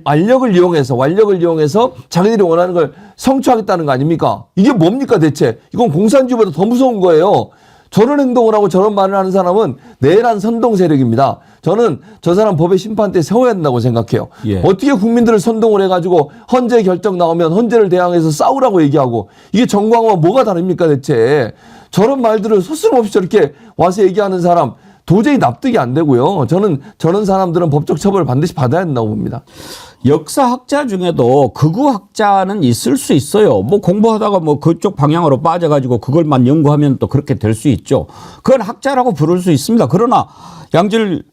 완력을 이용해서 자기들이 원하는 걸 성취하겠다는 거 아닙니까? 이게 뭡니까 대체? 이건 공산주의보다 더 무서운 거예요. 저런 행동을 하고 저런 말을 하는 사람은 내란 선동 세력입니다. 저는 저 사람 법의 심판대에 세워야 된다고 생각해요. 예. 어떻게 국민들을 선동을 해가지고 헌재 결정 나오면 헌재를 대항해서 싸우라고 얘기하고 이게 정광호와 뭐가 다릅니까 대체. 저런 말들을 서슴없이 저렇게 와서 얘기하는 사람 도저히 납득이 안 되고요. 저는 저런 사람들은 법적 처벌을 반드시 받아야 된다고 봅니다. 역사학자 중에도 극우학자는 있을 수 있어요. 뭐 공부하다가 뭐 그쪽 방향으로 빠져가지고 그걸만 연구하면 또 그렇게 될 수 있죠. 그건 학자라고 부를 수 있습니다. 그러나 양질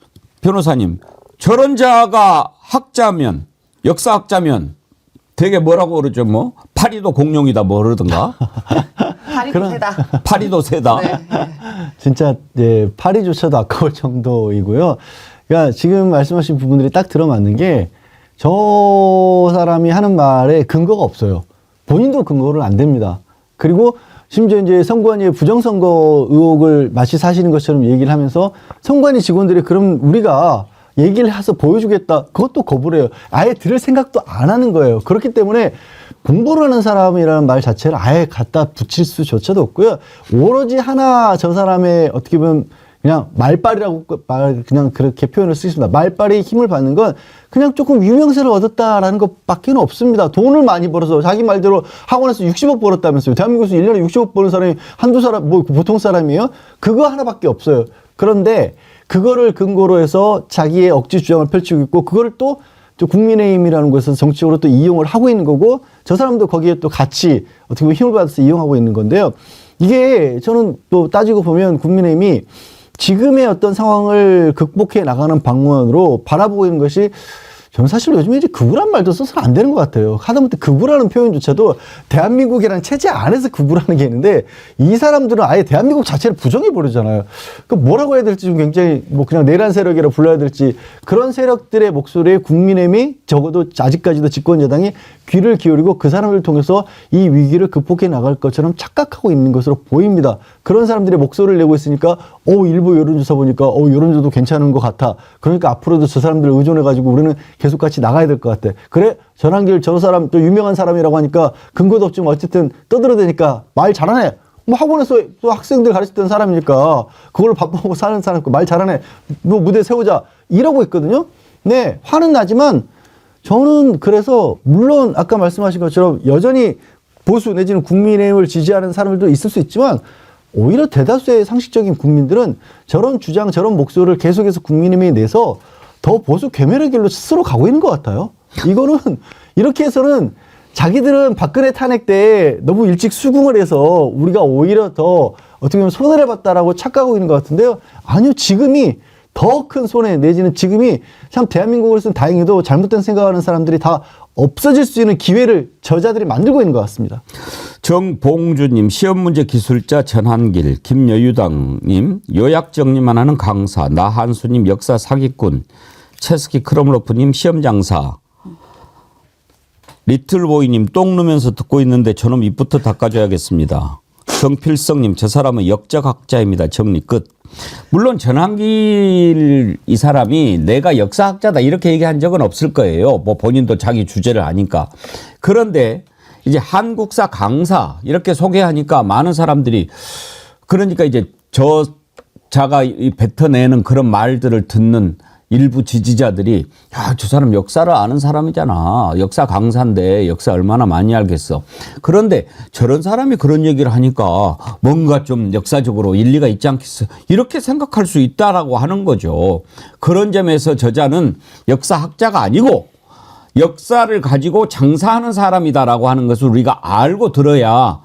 변호사님, 저런 자가 학자면, 역사학자면 되게 뭐라고 그러죠? 뭐 파리도 공룡이다 뭐 그러던가. 다리도 세다. 파리도 세다. 네. 진짜 예, 파리조차도 아까울 정도이고요. 그러니까 지금 말씀하신 부분들이 딱 들어맞는 게 저 사람이 하는 말에 근거가 없어요. 본인도 근거를 안 됩니다. 그리고 심지어 이제 선관위의 부정선거 의혹을 마치 사실인 것처럼 얘기를 하면서 선관위 직원들이 그럼 우리가 얘기를 해서 보여주겠다. 그것도 거부를 해요. 아예 들을 생각도 안 하는 거예요. 그렇기 때문에 공부를 하는 사람이라는 말 자체를 아예 갖다 붙일 수조차도 없고요. 오로지 하나 저 사람의 어떻게 보면 그냥 말빨이라고 그냥 그렇게 표현을 쓰겠습니다. 말빨이 힘을 받는 건 그냥 조금 유명세를 얻었다라는 것밖에 없습니다. 돈을 많이 벌어서 자기 말대로 학원에서 60억 벌었다면서요. 대한민국에서 1년에 60억 버는 사람이 한두 사람 뭐 보통 사람이에요? 그거 하나밖에 없어요. 그런데 그거를 근거로 해서 자기의 억지 주장을 펼치고 있고 그거를 또 국민의힘이라는 곳에서 정치적으로 또 이용을 하고 있는 거고 저 사람도 거기에 또 같이 어떻게 보면 힘을 받아서 이용하고 있는 건데요. 이게 저는 또 따지고 보면 국민의힘이 지금의 어떤 상황을 극복해 나가는 방면으로 바라보고 있는 것이 저는 사실 요즘에 이제 극우란 말도 써서는 안 되는 것 같아요. 하다못해 극우라는 표현조차도 대한민국이라는 체제 안에서 극우라는 게 있는데 이 사람들은 아예 대한민국 자체를 부정해 버리잖아요. 그 뭐라고 해야 될지 좀 굉장히 뭐 그냥 내란 세력이라 불러야 될지 그런 세력들의 목소리에 국민의힘이 적어도 아직까지도 집권 여당이 귀를 기울이고 그 사람을 통해서 이 위기를 극복해 나갈 것처럼 착각하고 있는 것으로 보입니다. 그런 사람들의 목소리를 내고 있으니까 일부 여론조사 보니까 여론조사도 괜찮은 것 같아. 그러니까 앞으로도 저 사람들을 의존해가지고 우리는 계속 같이 나가야 될 것 같아. 그래? 전한길 저 사람 또 유명한 사람이라고 하니까 근거도 없지만 어쨌든 떠들어대니까 말 잘하네. 뭐 학원에서 또 학생들 가르치던 사람이니까 그걸로 밥먹고 사는 사람 말 잘하네. 뭐 무대 세우자. 이러고 있거든요. 네, 화는 나지만 저는 그래서 물론 아까 말씀하신 것처럼 여전히 보수 내지는 국민의힘을 지지하는 사람들도 있을 수 있지만 오히려 대다수의 상식적인 국민들은 저런 주장, 저런 목소리를 계속해서 국민의힘이 내서 더 보수 괴멸의 길로 스스로 가고 있는 것 같아요. 이거는 이렇게 해서는 자기들은 박근혜 탄핵 때 너무 일찍 수긍을 해서 우리가 오히려 더 어떻게 보면 손해를 봤다라고 착각하고 있는 것 같은데요. 아니요, 지금이 더 큰 손해 내지는 지금이 참 대한민국으로서는 다행히도 잘못된 생각하는 사람들이 다 없어질 수 있는 기회를 저자들이 만들고 있는 것 같습니다. 정봉주님, 시험문제 기술자 전한길, 김여유당님, 요약 정리만 하는 강사, 나한수님, 역사 사기꾼, 체스키 크롬로프님, 시험장사, 리틀보이님, 똥 누면서 듣고 있는데 저놈 입부터 닦아줘야겠습니다. 정필성님, 저 사람은 역적학자입니다. 정리 끝. 물론 전한길 이 사람이 내가 역사학자다 이렇게 얘기한 적은 없을 거예요. 뭐 본인도 자기 주제를 아니까. 그런데 이제 한국사 강사 이렇게 소개하니까 많은 사람들이 그러니까 이제 저 자가 뱉어내는 그런 말들을 듣는 일부 지지자들이 야, 저 사람 역사를 아는 사람이잖아. 역사 강사인데 역사 얼마나 많이 알겠어. 그런데 저런 사람이 그런 얘기를 하니까 뭔가 좀 역사적으로 일리가 있지 않겠어. 이렇게 생각할 수 있다라고 하는 거죠. 그런 점에서 저자는 역사학자가 아니고 역사를 가지고 장사하는 사람이다라고 하는 것을 우리가 알고 들어야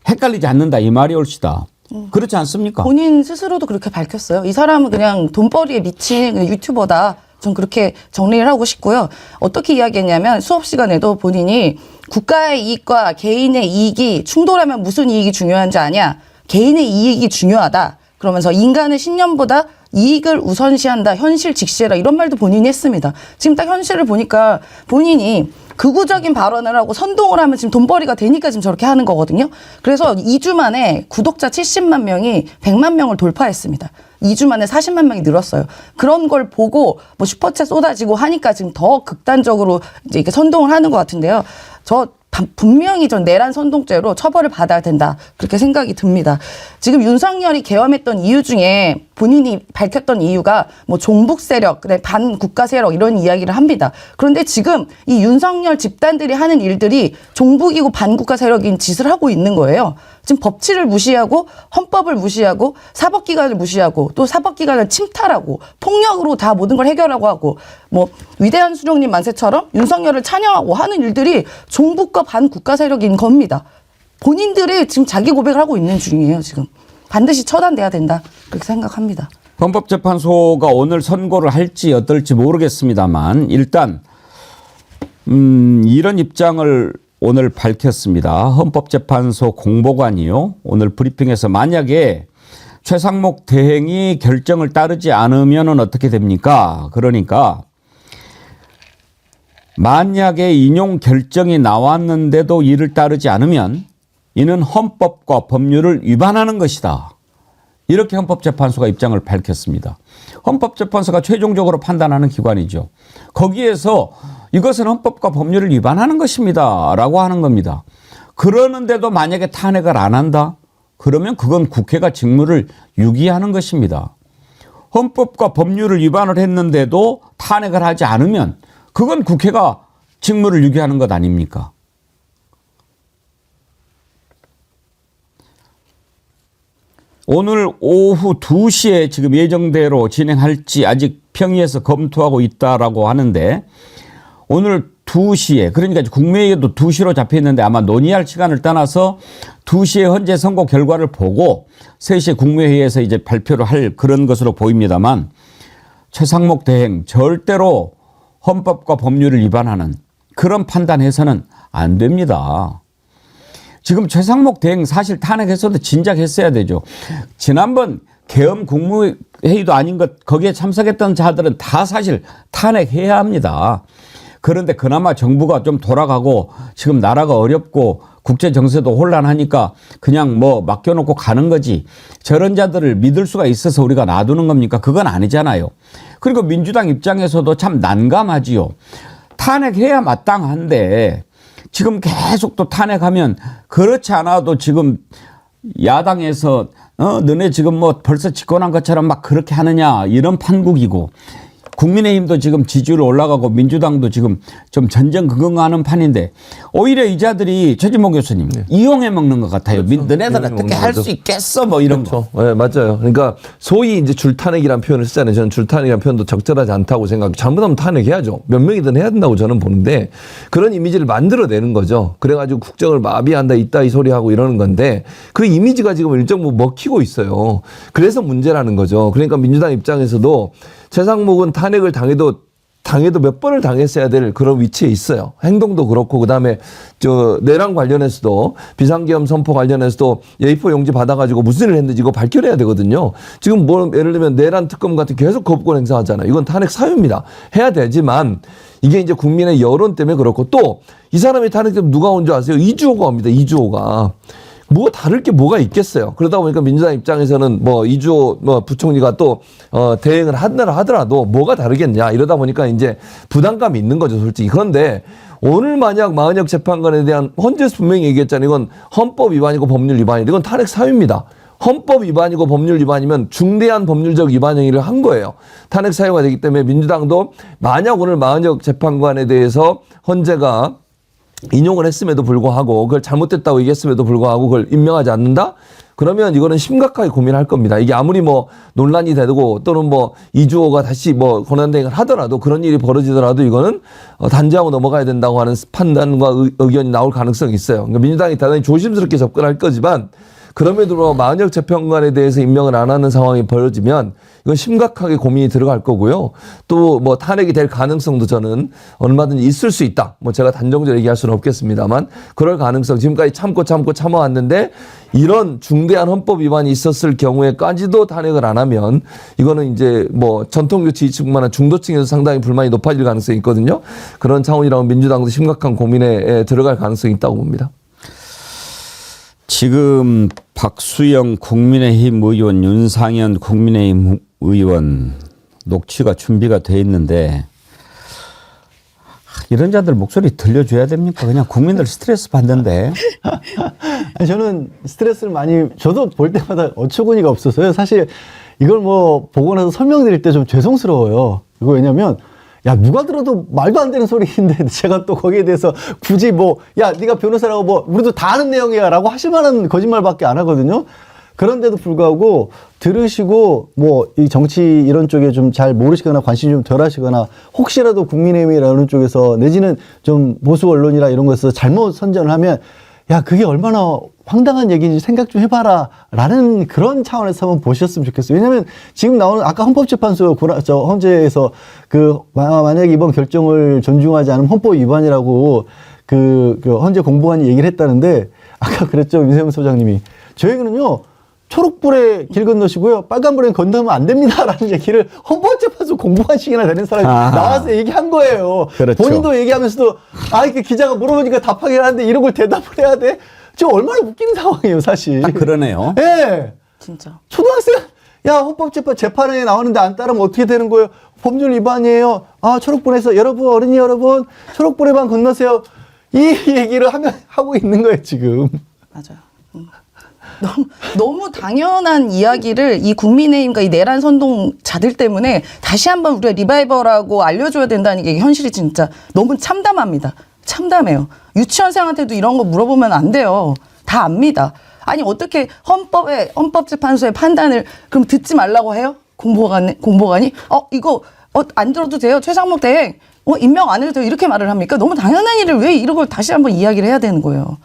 헷갈리지 않는다 이 말이 옳시다. 그렇지 않습니까? 본인 스스로도 그렇게 밝혔어요. 이 사람은 그냥 돈벌이에 미친 유튜버다. 전 그렇게 정리를 하고 싶고요. 어떻게 이야기했냐면 수업 시간에도 본인이 국가의 이익과 개인의 이익이 충돌하면 무슨 이익이 중요한지 아냐. 개인의 이익이 중요하다. 그러면서 인간의 신념보다 이익을 우선시한다. 현실 직시해라. 이런 말도 본인이 했습니다. 지금 딱 현실을 보니까 본인이 극우적인 발언을 하고 선동을 하면 지금 돈벌이가 되니까 지금 저렇게 하는 거거든요. 그래서 2주 만에 구독자 70만 명이 100만 명을 돌파했습니다. 2주 만에 40만 명이 늘었어요. 그런 걸 보고 뭐 슈퍼챗 쏟아지고 하니까 지금 더 극단적으로 이제 이렇게 선동을 하는 것 같은데요. 분명히 전 내란 선동죄로 처벌을 받아야 된다. 그렇게 생각이 듭니다. 지금 윤석열이 계엄했던 이유 중에 본인이 밝혔던 이유가 뭐 종북 세력, 반국가 세력 이런 이야기를 합니다. 그런데 지금 이 윤석열 집단들이 하는 일들이 종북이고 반국가 세력인 짓을 하고 있는 거예요. 지금 법치를 무시하고 헌법을 무시하고 사법기관을 무시하고 또 사법기관을 침탈하고 폭력으로 다 모든 걸 해결하고 하고 뭐 위대한 수령님 만세처럼 윤석열을 찬양하고 하는 일들이 종북과 반국가 세력인 겁니다. 본인들이 지금 자기 고백을 하고 있는 중이에요. 지금 반드시 처단돼야 된다 그렇게 생각합니다. 헌법재판소가 오늘 선고를 할지 어떨지 모르겠습니다만 일단 이런 입장을 오늘 밝혔습니다. 헌법재판소 공보관이요. 오늘 브리핑에서 만약에 최상목 대행이 결정을 따르지 않으면 어떻게 됩니까? 그러니까 만약에 인용 결정이 나왔는데도 이를 따르지 않으면 이는 헌법과 법률을 위반하는 것이다. 이렇게 헌법재판소가 입장을 밝혔습니다. 헌법재판소가 최종적으로 판단하는 기관이죠. 거기에서 이것은 헌법과 법률을 위반하는 것입니다. 라고 하는 겁니다. 그러는데도 만약에 탄핵을 안 한다? 그러면 그건 국회가 직무를 유기하는 것입니다. 헌법과 법률을 위반을 했는데도 탄핵을 하지 않으면 그건 국회가 직무를 유기하는 것 아닙니까? 오늘 오후 2시에 지금 예정대로 진행할지 아직 평의에서 검토하고 있다라고 하는데 오늘 2시에 그러니까 국무회의도 2시로 잡혀 있는데 아마 논의할 시간을 떠나서 2시에 헌재 선고 결과를 보고 3시에 국무회의에서 이제 발표를 할 그런 것으로 보입니다만 최상목 대행 절대로 헌법과 법률을 위반하는 그런 판단해서는 안 됩니다. 지금 최상목 대행 사실 탄핵했어도 진작 했어야 되죠. 지난번 계엄 국무회의도 아닌 것 거기에 참석했던 자들은 다 사실 탄핵해야 합니다. 그런데 그나마 정부가 좀 돌아가고 지금 나라가 어렵고 국제 정세도 혼란하니까 그냥 뭐 맡겨놓고 가는 거지. 저런 자들을 믿을 수가 있어서 우리가 놔두는 겁니까? 그건 아니잖아요. 그리고 민주당 입장에서도 참 난감하지요. 탄핵해야 마땅한데 지금 계속 또 탄핵하면 그렇지 않아도 지금 야당에서 너네 지금 뭐 벌써 집권한 것처럼 막 그렇게 하느냐 이런 판국이고 국민의힘도 지금 지지율 올라가고 민주당도 지금 좀 전전긍긍하는 판인데 오히려 이 자들이 최진봉 교수님 이용해 먹는 것 같아요. 그렇죠. 너네들 어떻게 할 수 있겠어 뭐 이런 거. 네, 맞아요. 그러니까 소위 이제 줄탄핵이라는 표현을 쓰잖아요. 저는 줄탄핵이라는 표현도 적절하지 않다고 생각해요. 잘못하면 탄핵해야죠. 몇 명이든 해야 된다고 저는 보는데 그런 이미지를 만들어내는 거죠. 그래가지고 국정을 마비한다 이따 이 소리하고 이러는 건데 그 이미지가 지금 일정 부분 먹히고 있어요. 그래서 문제라는 거죠. 그러니까 민주당 입장에서도 최상목은 탄핵을 당해도 몇 번을 당했어야 될 그런 위치에 있어요. 행동도 그렇고 그다음에 저 내란 관련해서도 비상계엄 선포 관련해서도 예의표 용지 받아가지고 무슨 일을 했는지 이거 밝혀내야 되거든요. 지금 뭐 예를 들면 내란 특검 같은 계속 거부권 행사하잖아요. 이건 탄핵 사유입니다. 해야 되지만 이게 이제 국민의 여론 때문에 그렇고 또 이 사람이 탄핵되면 누가 온 줄 아세요? 이주호가 옵니다. 이주호가. 뭐 다를 게 뭐가 있겠어요. 그러다 보니까 민주당 입장에서는 뭐 이주호 뭐 부총리가 또 대행을 한다라 하더라도 뭐가 다르겠냐 이러다 보니까 이제 부담감이 있는 거죠, 솔직히. 그런데 오늘 만약 마은혁 재판관에 대한 헌재에서 분명히 얘기했잖아요. 이건 헌법 위반이고 법률 위반이다. 이건 탄핵 사유입니다. 헌법 위반이고 법률 위반이면 중대한 법률적 위반 행위를 한 거예요. 탄핵 사유가 되기 때문에 민주당도 만약 오늘 마은혁 재판관에 대해서 헌재가 인용을 했음에도 불구하고 그걸 잘못됐다고 얘기했음에도 불구하고 그걸 임명하지 않는다? 그러면 이거는 심각하게 고민할 겁니다. 이게 아무리 뭐 논란이 되고 또는 뭐 이주호가 다시 뭐 권한대행을 하더라도 그런 일이 벌어지더라도 이거는 단죄하고 넘어가야 된다고 하는 판단과 의견이 나올 가능성이 있어요. 그러니까 민주당이 대단히 조심스럽게 접근할 거지만 그럼에도 불구하고 마은혁 재판관에 대해서 임명을 안 하는 상황이 벌어지면 이건 심각하게 고민이 들어갈 거고요. 또 뭐 탄핵이 될 가능성도 저는 얼마든지 있을 수 있다. 뭐 제가 단정적으로 얘기할 수는 없겠습니다만 그럴 가능성 지금까지 참아왔는데 이런 중대한 헌법 위반이 있었을 경우에까지도 탄핵을 안 하면 이거는 이제 뭐 전통교 지지층뿐만 아니라 중도층에서 상당히 불만이 높아질 가능성이 있거든요. 그런 차원이라면 민주당도 심각한 고민에 들어갈 가능성이 있다고 봅니다. 지금 박수영 국민의힘 의원, 윤상현 국민의힘 의원 녹취가 준비가 돼 있는데 이런 자들 목소리 들려줘야 됩니까? 그냥 국민들 스트레스 받는데. 아니, 저는 스트레스를 많이 저도 볼 때마다 어처구니가 없어서요. 사실 이걸 뭐 보고 나서 설명드릴 때 좀 죄송스러워요. 이거 왜냐면 야 누가 들어도 말도 안 되는 소리인데 제가 또 거기에 대해서 굳이 뭐 야 네가 변호사라고 뭐 우리도 다 아는 내용이야 라고 하실 만한 거짓말밖에 안 하거든요. 그런데도 불구하고 들으시고 뭐 이 정치 이런 쪽에 좀 잘 모르시거나 관심이 좀 덜 하시거나 혹시라도 국민의힘이라는 쪽에서 내지는 좀 보수 언론이라 이런 거에서 잘못 선전을 하면 야 그게 얼마나 황당한 얘기인지 생각 좀 해봐라 라는 그런 차원에서 한번 보셨으면 좋겠어요. 왜냐하면 지금 나오는 아까 헌법재판소 헌재에서 그 만약에 이번 결정을 존중하지 않으면 헌법 위반이라고 그 헌재 공보관이 얘기를 했다는데 아까 그랬죠 윤세민 소장님이 저희는요 초록불에 길 건너시고요 빨간불에 건너면 안 됩니다라는 얘기를 헌법재판소 공보관식이나 되는 사람이 나와서 얘기한 거예요. 그렇죠. 본인도 얘기하면서도 이렇게 기자가 물어보니까 답하긴 하는데 이런 걸 대답을 해야 돼? 지금 얼마나 웃기는 상황이에요 사실. 딱 그러네요. 예. 네. 진짜. 초등학생 야 헌법재판 재판에 나오는데 안 따르면 어떻게 되는 거예요? 법률 위반이에요. 초록불에서 여러분 어린이 여러분 초록불에만 건너세요. 이 얘기를 하고 있는 거예요 지금. 맞아요. 너무 당연한 이야기를 이 국민의힘과 이 내란 선동자들 때문에 다시 한번 우리가 리바이벌하고 알려줘야 된다는 게 현실이 진짜 너무 참담합니다. 참담해요. 유치원생한테도 이런 거 물어보면 안 돼요. 다 압니다. 아니 어떻게 헌법재판소의 판단을 그럼 듣지 말라고 해요? 공보관이 이거 안 들어도 돼요. 최상목 대행 임명 안 해도 돼요. 이렇게 말을 합니까? 너무 당연한 일을 왜 이런 걸 다시 한번 이야기를 해야 되는 거예요.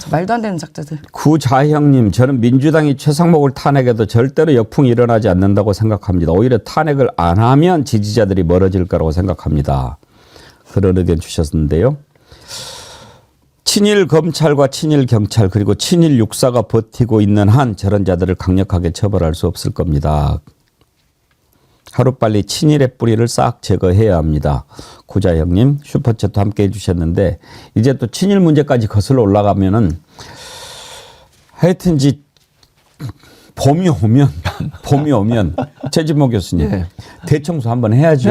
저 말도 안 되는 작자들. 구자형님, 저는 민주당이 최상목을 탄핵해도 절대로 역풍이 일어나지 않는다고 생각합니다. 오히려 탄핵을 안 하면 지지자들이 멀어질 거라고 생각합니다. 그런 의견 주셨는데요. 친일 검찰과 친일 경찰 그리고 친일 육사가 버티고 있는 한 저런 자들을 강력하게 처벌할 수 없을 겁니다. 하루빨리 친일의 뿌리를 싹 제거해야 합니다. 구자 형님 슈퍼챗도 함께 해주셨는데 이제 또 친일 문제까지 거슬러 올라가면은 하여튼지 봄이 오면 최진모 교수님 예. 대청소 한번 해야죠.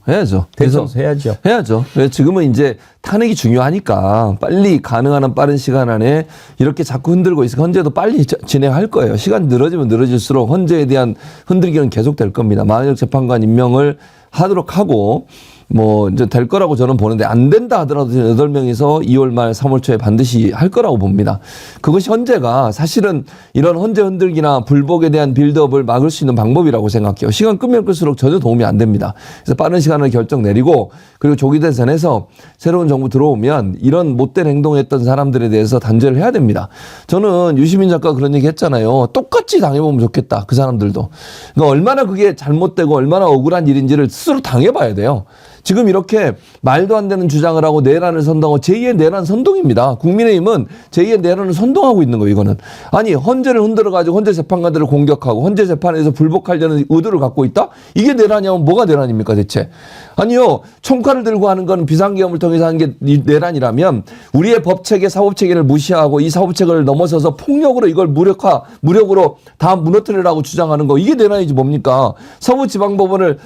해야죠. 대청소 해야죠. 해야죠. 지금은 이제 탄핵이 중요하니까 빨리 가능한 한 빠른 시간 안에 이렇게 자꾸 흔들고 있으니까 헌재도 빨리 진행할 거예요. 시간 늘어지면 늘어질수록 헌재에 대한 흔들기는 계속될 겁니다. 마흔역 재판관 임명을 하도록 하고 뭐 이제 될 거라고 저는 보는데 안 된다 하더라도 8명이서 2월 말 3월 초에 반드시 할 거라고 봅니다. 그것이 헌재가 사실은 이런 헌재 흔들기나 불복에 대한 빌드업을 막을 수 있는 방법이라고 생각해요. 시간 끄면 끌수록 전혀 도움이 안 됩니다. 그래서 빠른 시간을 결정 내리고 그리고 조기 대선에서 새로운 정부 들어오면 이런 못된 행동했던 사람들에 대해서 단죄를 해야 됩니다. 저는 유시민 작가가 그런 얘기 했잖아요. 똑같이 당해보면 좋겠다. 그 사람들도. 그러니까 얼마나 그게 잘못되고 얼마나 억울한 일인지를 스스로 당해봐야 돼요. 지금 이렇게 말도 안 되는 주장을 하고 내란을 선동하고 제2의 내란 선동입니다. 국민의힘은 제2의 내란을 선동하고 있는 거예요, 이거는. 아니, 헌재를 흔들어가지고 헌재 재판관들을 공격하고 헌재 재판에서 불복하려는 의도를 갖고 있다? 이게 내란이면 뭐가 내란입니까, 대체? 아니요, 총칼을 들고 하는 건 비상계엄을 통해서 하는 게 내란이라면 우리의 법체계, 사법체계를 무시하고 이 사법체계를 넘어서서 폭력으로 이걸 무력으로 다 무너뜨리라고 주장하는 거, 이게 내란이지 뭡니까? 서부지방법원을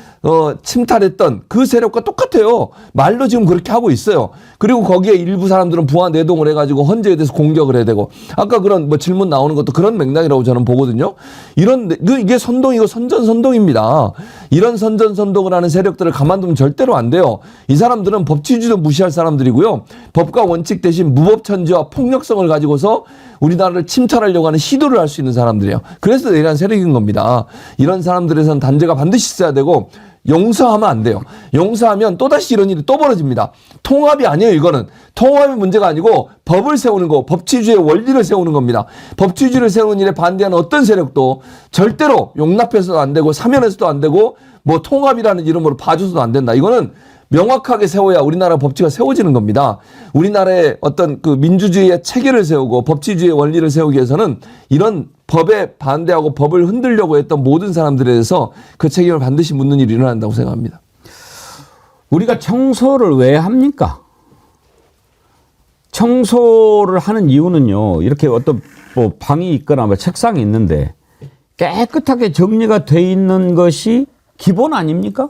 침탈했던 그 세력과 똑같아요. 말로 지금 그렇게 하고 있어요. 그리고 거기에 일부 사람들은 부하 내동을 해가지고 헌재에 대해서 공격을 해야 되고 아까 그런 뭐 질문 나오는 것도 그런 맥락이라고 저는 보거든요. 이게 선동이고 선전선동입니다. 이런 선전선동을 하는 세력들을 가만두면 절대로 안 돼요. 이 사람들은 법치주의도 무시할 사람들이고요. 법과 원칙 대신 무법천지와 폭력성을 가지고서 우리나라를 침탈하려고 하는 시도를 할 수 있는 사람들이에요. 그래서 내란 세력인 겁니다. 이런 사람들에서는 단죄가 반드시 있어야 되고 용서하면 안 돼요. 용서하면 또다시 이런 일이 또 벌어집니다. 통합이 아니에요, 이거는. 통합의 문제가 아니고 법을 세우는 거, 법치주의의 원리를 세우는 겁니다. 법치주의를 세우는 일에 반대하는 어떤 세력도 절대로 용납해서도 안 되고 사면해서도 안 되고 뭐 통합이라는 이름으로 봐줘서도 안 된다. 이거는 명확하게 세워야 우리나라 법치가 세워지는 겁니다. 우리나라의 어떤 그 민주주의의 체계를 세우고 법치주의의 원리를 세우기 위해서는 이런 법에 반대하고 법을 흔들려고 했던 모든 사람들에 대해서 그 책임을 반드시 묻는 일이 일어난다고 생각합니다. 우리가 청소를 왜 합니까? 청소를 하는 이유는요. 이렇게 어떤 뭐 방이 있거나 뭐 책상이 있는데 깨끗하게 정리가 돼 있는 것이 기본 아닙니까?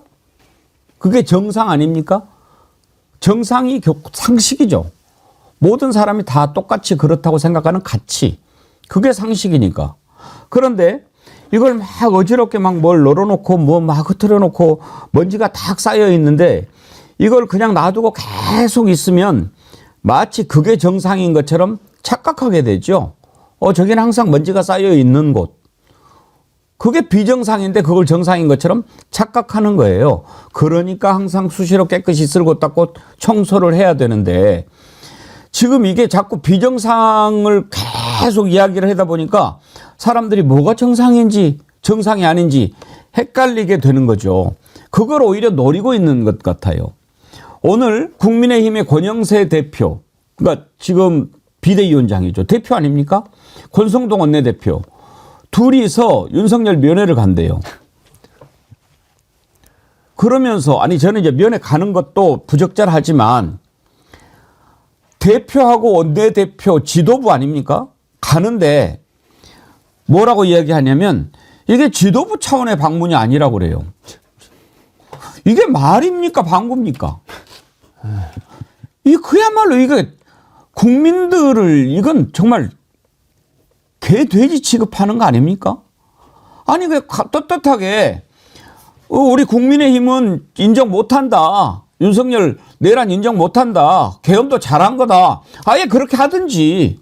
그게 정상 아닙니까? 정상이 상식이죠. 모든 사람이 다 똑같이 그렇다고 생각하는 가치. 그게 상식이니까. 그런데 이걸 막 어지럽게 막 뭘 널어놓고 뭐 막 흐트려놓고 먼지가 탁 쌓여 있는데 이걸 그냥 놔두고 계속 있으면 마치 그게 정상인 것처럼 착각하게 되죠. 저기는 항상 먼지가 쌓여 있는 곳. 그게 비정상인데 그걸 정상인 것처럼 착각하는 거예요. 그러니까 항상 수시로 깨끗이 쓸고 닦고 청소를 해야 되는데 지금 이게 자꾸 비정상을 계속 이야기를 하다 보니까 사람들이 뭐가 정상인지 정상이 아닌지 헷갈리게 되는 거죠. 그걸 오히려 노리고 있는 것 같아요. 오늘 국민의힘의 권영세 대표, 그러니까 지금 비대위원장이죠. 대표 아닙니까? 권성동 원내대표. 둘이서 윤석열 면회를 간대요. 그러면서 아니 저는 이제 면회 가는 것도 부적절하지만 대표하고 원내대표 지도부 아닙니까? 가는데 뭐라고 이야기하냐면 이게 지도부 차원의 방문이 아니라고 그래요. 이게 말입니까? 방구입니까? 이 그야말로 이게 국민들을 이건 정말 개, 돼지 취급하는 거 아닙니까? 아니, 떳떳하게, 우리 국민의힘은 인정 못한다. 윤석열 내란 인정 못한다. 계엄도 잘한 거다. 아예 그렇게 하든지.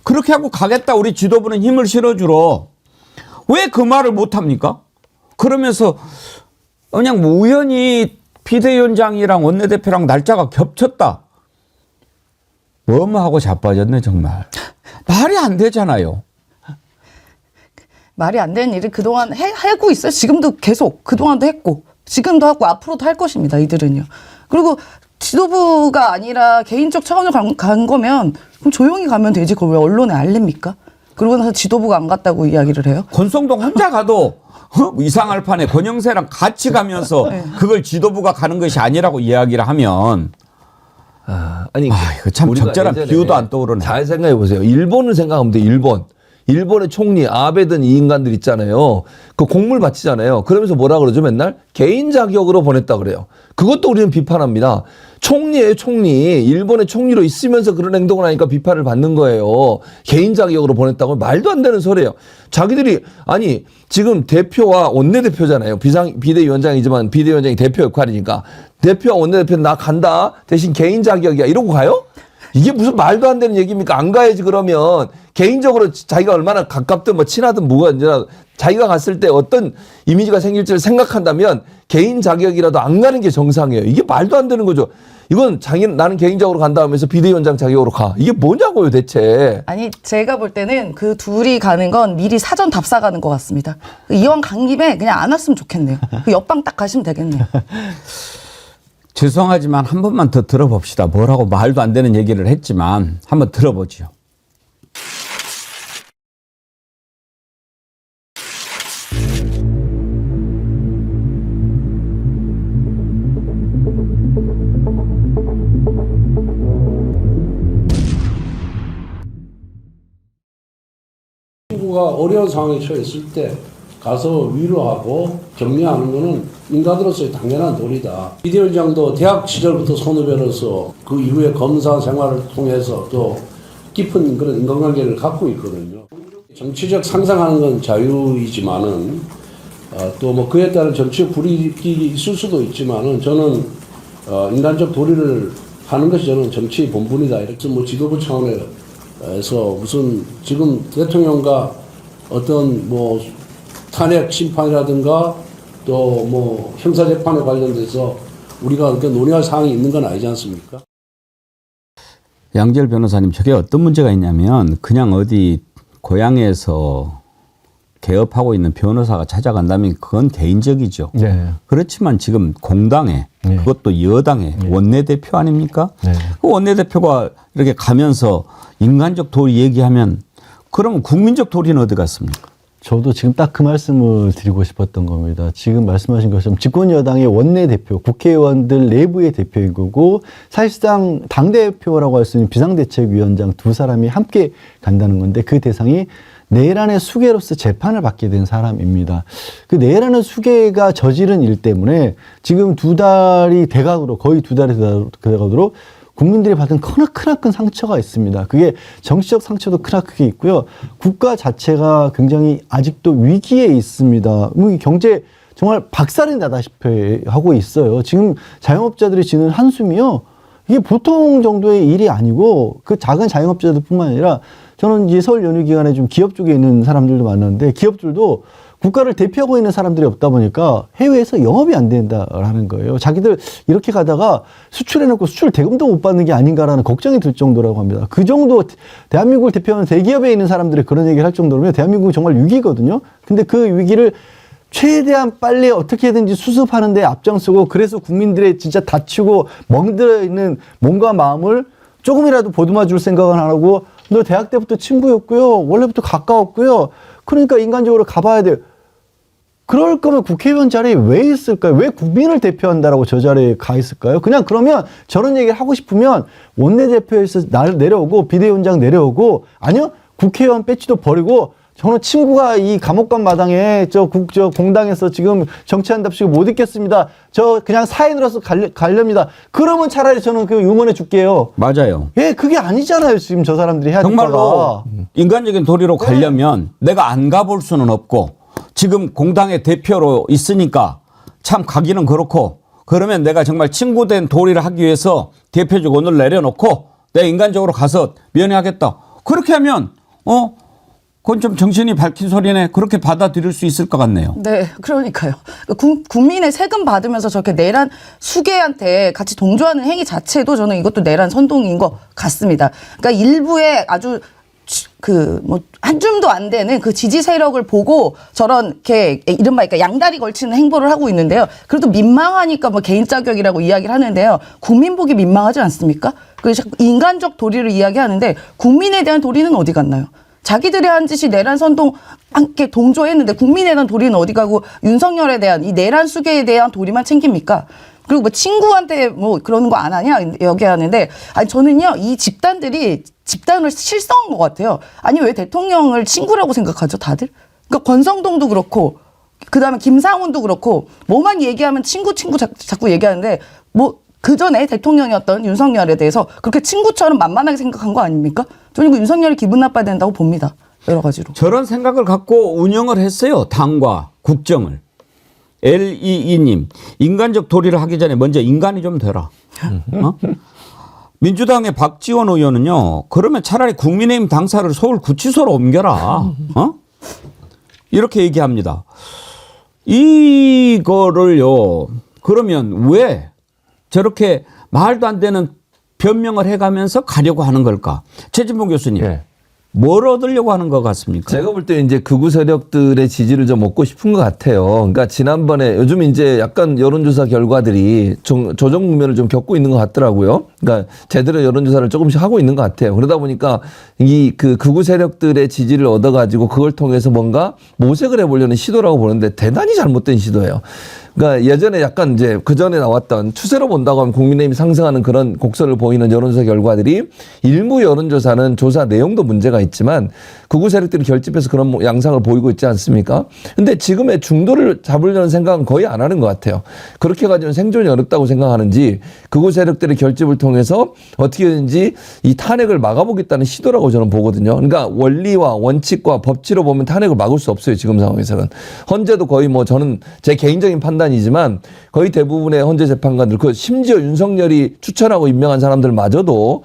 그렇게 하고 가겠다. 우리 지도부는 힘을 실어주러. 왜 그 말을 못합니까? 그러면서 그냥 뭐 우연히 비대위원장이랑 원내대표랑 날짜가 겹쳤다. 뭐하고 자빠졌네, 정말. 말이 안 되잖아요. 말이 안 되는 일을 그동안 하고 있어요. 지금도 계속 그동안도 했고 지금도 하고 앞으로도 할 것입니다. 이들은요. 그리고 지도부가 아니라 개인적 차원으로 간 거면 그럼 조용히 가면 되지. 그걸 왜 언론에 알립니까? 그러고 나서 지도부가 안 갔다고 이야기를 해요? 권성동 혼자 가도 이상할 판에 권영세랑 같이 가면서 그걸 지도부가 가는 것이 아니라고 이야기를 하면 아니 이거 참 우리가 적절한 예전에 비유도 안 떠오르네. 잘 생각해 보세요. 일본을 생각하면 돼. 일본의 총리 아베든 이 인간들 있잖아요. 그 공물 바치잖아요. 그러면서 뭐라 그러죠? 맨날 개인 자격으로 보냈다 그래요. 그것도 우리는 비판합니다. 총리예요, 총리. 일본의 총리로 있으면서 그런 행동을 하니까 비판을 받는 거예요. 개인 자격으로 보냈다고 말도 안 되는 소리예요. 자기들이 아니 지금 대표와 원내대표잖아요. 비대위원장이지만 비대위원장이 대표 역할이니까 대표와 원내대표는 나 간다. 대신 개인 자격이야. 이러고 가요? 이게 무슨 말도 안 되는 얘기입니까? 안 가야지 그러면 개인적으로 자기가 얼마나 가깝든 뭐 친하든 뭐가 아니라 자기가 갔을 때 어떤 이미지가 생길지를 생각한다면 개인 자격이라도 안 가는 게 정상이에요. 이게 말도 안 되는 거죠. 이건 나는 개인적으로 간다 하면서 비대위원장 자격으로 가. 이게 뭐냐고요 대체. 아니 제가 볼 때는 그 둘이 가는 건 미리 사전 답사 가는 것 같습니다. 이왕 간 김에 그냥 안 왔으면 좋겠네요. 그 옆방 딱 가시면 되겠네요. 죄송하지만 한 번만 더 들어봅시다. 뭐라고 말도 안 되는 얘기를 했지만 한번 들어보죠. 친구가 어려운 상황에 처했을 때 가서 위로하고 격려하는 것은 인간으로서의 당연한 도리다. 비대위원장도 대학 시절부터 선후배로서 그 이후에 검사 생활을 통해서 또 깊은 그런 인간관계를 갖고 있거든요. 정치적 상상하는 건 자유이지만은 또 뭐 그에 따른 정치적 불이익이 있을 수도 있지만은 저는 인간적 도리를 하는 것이 저는 정치의 본분이다. 이렇게 뭐 지도부 차원에서 무슨 지금 대통령과 어떤 뭐 탄핵 심판이라든가 또 뭐 형사재판에 관련돼서 우리가 그렇게 논의할 사항이 있는 건 아니지 않습니까? 양재열 변호사님, 저게 어떤 문제가 있냐면 그냥 어디 고향에서 개업하고 있는 변호사가 찾아간다면 그건 개인적이죠. 네. 그렇지만 지금 공당에 네. 그것도 여당의 원내대표 아닙니까? 네. 그 원내대표가 이렇게 가면서 인간적 도리 얘기하면 그러면 국민적 도리는 어디 갔습니까? 저도 지금 딱 그 말씀을 드리고 싶었던 겁니다. 지금 말씀하신 것처럼 집권 여당의 원내대표, 국회의원들 내부의 대표인 거고 사실상 당대표라고 할 수 있는 비상대책위원장 두 사람이 함께 간다는 건데 그 대상이 내란의 수괴로서 재판을 받게 된 사람입니다. 그 내란의 수괴가 저지른 일 때문에 지금 두 달이 돼가도록 거의 두 달이 돼가도록 국민들이 받은 크나큰 상처가 있습니다. 그게 정치적 상처도 크나크게 있고요. 국가 자체가 굉장히 아직도 위기에 있습니다. 경제 정말 박살이 나다시피 하고 있어요. 지금 자영업자들이 지는 한숨이요. 이게 보통 정도의 일이 아니고 그 작은 자영업자들뿐만 아니라 저는 이제 설 연휴 기간에 좀 기업 쪽에 있는 사람들도 만났는데 기업들도 국가를 대표하고 있는 사람들이 없다 보니까 해외에서 영업이 안 된다라는 거예요. 자기들 이렇게 가다가 수출해놓고 수출 대금도 못 받는 게 아닌가라는 걱정이 들 정도라고 합니다. 그 정도 대한민국을 대표하는 대기업에 있는 사람들이 그런 얘기를 할 정도면 대한민국은 정말 위기거든요. 근데 그 위기를 최대한 빨리 어떻게든지 수습하는 데 앞장서고 그래서 국민들의 진짜 다치고 멍들어 있는 몸과 마음을 조금이라도 보듬어 줄 생각은 안 하고 너 대학 때부터 친구였고요. 원래부터 가까웠고요. 그러니까 인간적으로 가봐야 돼요. 그럴 거면 국회의원 자리에 왜 있을까요? 왜 국민을 대표한다라고 저 자리에 가 있을까요? 그냥 그러면 저런 얘기를 하고 싶으면 원내대표에서 내려오고 비대위원장 내려오고 아니요 국회의원 배지도 버리고 저는 친구가 이 감옥관 마당에 저 공당에서 지금 정치한답시고 못 있겠습니다. 저 그냥 사인으로서 가렵니다. 그러면 차라리 저는 그 응원해 줄게요. 맞아요. 예, 그게 아니잖아요. 지금 저 사람들이 해야 될 정말로 거가. 인간적인 도리로 가려면 내가 안 가볼 수는 없고 지금 공당의 대표로 있으니까 참 가기는 그렇고 그러면 내가 정말 친구된 도리를 하기 위해서 대표 직원을 내려놓고 내가 인간적으로 가서 면회하겠다. 그렇게 하면 그건 좀 정신이 밝힌 소리네. 그렇게 받아들일 수 있을 것 같네요. 네, 그러니까요. 국민의 세금 받으면서 저렇게 내란 수괴한테 같이 동조하는 행위 자체도 저는 이것도 내란 선동인 것 같습니다. 그러니까 일부의 아주 한 줌도 안 되는 그 지지 세력을 보고 저렇게 이른바 그러니까 양다리 걸치는 행보를 하고 있는데요. 그래도 민망하니까 뭐 개인 자격이라고 이야기를 하는데요. 국민 보기 민망하지 않습니까? 인간적 도리를 이야기하는데 국민에 대한 도리는 어디 갔나요? 자기들이 한 짓이 내란 선동 함께 동조했는데 국민에 대한 도리는 어디 가고 윤석열에 대한 이 내란 수계에 대한 도리만 챙깁니까? 그리고 뭐 친구한테 뭐 그러는 거 안 하냐 얘기하는데 아니 저는요 이 집단들이 집단을 실성한 것 같아요. 아니 왜 대통령을 친구라고 생각하죠 다들? 그러니까 권성동도 그렇고 그다음에 김상훈도 그렇고 뭐만 얘기하면 친구 자꾸 얘기하는데 뭐 그 전에 대통령이었던 윤석열에 대해서 그렇게 친구처럼 만만하게 생각한 거 아닙니까? 저는 윤석열이 기분 나빠야 된다고 봅니다. 여러 가지로. 저런 생각을 갖고 운영을 했어요. 당과 국정을. L22님, 인간적 도리를 하기 전에 먼저 인간이 좀 되라. 어? 민주당의 박지원 의원은요, 그러면 차라리 국민의힘 당사를 서울 구치소로 옮겨라. 어? 이렇게 얘기합니다. 이거를요, 그러면 왜 저렇게 말도 안 되는 변명을 해가면서 가려고 하는 걸까? 최진봉 교수님. 네. 뭘 얻으려고 하는 것 같습니까? 제가 볼 때 이제 극우 세력들의 지지를 좀 얻고 싶은 것 같아요. 그러니까 지난번에 요즘 이제 약간 여론조사 결과들이 조정 국면을 좀 겪고 있는 것 같더라고요. 그러니까 제대로 여론조사를 조금씩 하고 있는 것 같아요. 그러다 보니까 이 그 극우 세력들의 지지를 얻어가지고 그걸 통해서 뭔가 모색을 해보려는 시도라고 보는데 대단히 잘못된 시도예요. 그러니까 예전에 약간 이제 그 전에 나왔던 추세로 본다고 하면 국민의힘이 상승하는 그런 곡선을 보이는 여론조사 결과들이 일부 여론조사는 조사 내용도 문제가 있지만 극우 세력들이 결집해서 그런 양상을 보이고 있지 않습니까? 근데 지금의 중도를 잡으려는 생각은 거의 안 하는 것 같아요. 그렇게 가지고 생존이 어렵다고 생각하는지 극우 세력들의 결집을 통해서 어떻게든지 이 탄핵을 막아보겠다는 시도라고 저는 보거든요. 그러니까 원리와 원칙과 법치로 보면 탄핵을 막을 수 없어요. 지금 상황에서는. 헌재도 거의 뭐 저는 제 개인적인 판단이지만 거의 대부분의 헌재 재판관들, 그 심지어 윤석열이 추천하고 임명한 사람들마저도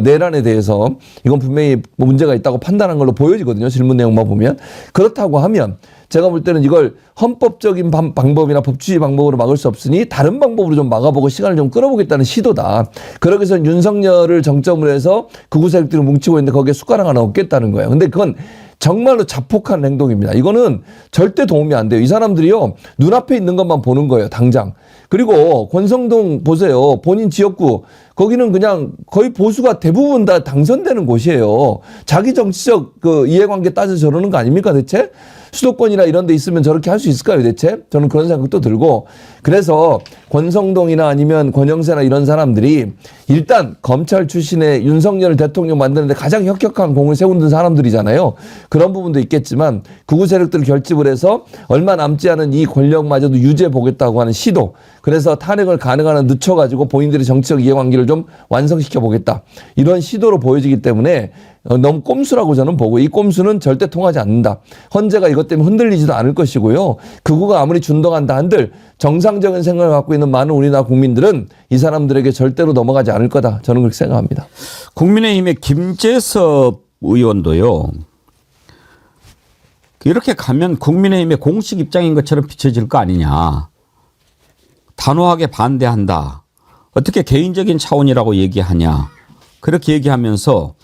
내란에 대해서 이건 분명히 뭐 문제가 있다고 판단한 걸로 보여지거든요. 질문 내용만 보면. 그렇다고 하면 제가 볼 때는 이걸 헌법적인 방법이나 법치주의 방법으로 막을 수 없으니 다른 방법으로 좀 막아보고 시간을 좀 끌어보겠다는 시도다. 그러기 위해서 윤석열을 정점으로 해서 극우 세력들을 뭉치고 있는데 거기에 숟가락 하나 얹겠다는 거예요. 근데 그건 정말로 자폭한 행동입니다. 이거는 절대 도움이 안 돼요. 이 사람들이요, 눈앞에 있는 것만 보는 거예요, 당장. 그리고 권성동 보세요. 본인 지역구, 거기는 그냥 거의 보수가 대부분 다 당선되는 곳이에요. 자기 정치적 그 이해관계 따져서 저러는 거 아닙니까, 대체? 수도권이나 이런 데 있으면 저렇게 할 수 있을까요, 대체? 저는 그런 생각도 들고. 그래서 권성동이나 아니면 권영세나 이런 사람들이 일단 검찰 출신의 윤석열 대통령 만드는데 가장 혁혁한 공을 세운 사람들이잖아요. 그런 부분도 있겠지만 극우 세력들을 결집을 해서 얼마 남지 않은 이 권력마저도 유지해 보겠다고 하는 시도. 그래서 탄핵을 가능한 한 늦춰가지고 본인들의 정치적 이해관계를 좀 완성시켜 보겠다. 이런 시도로 보여지기 때문에 너무 꼼수라고 저는 보고 이 꼼수는 절대 통하지 않는다. 헌재가 이것 때문에 흔들리지도 않을 것이고요. 극우가 아무리 준동한다 한들 정상적인 생각을 갖고 있는 많은 우리나라 국민들은 이 사람들에게 절대로 넘어가지 않을 거다. 저는 그렇게 생각합니다. 국민의힘의 김재섭 의원도요. 이렇게 가면 국민의힘의 공식 입장인 것처럼 비춰질 거 아니냐. 단호하게 반대한다. 어떻게 개인적인 차원이라고 얘기하냐. 그렇게 얘기하면서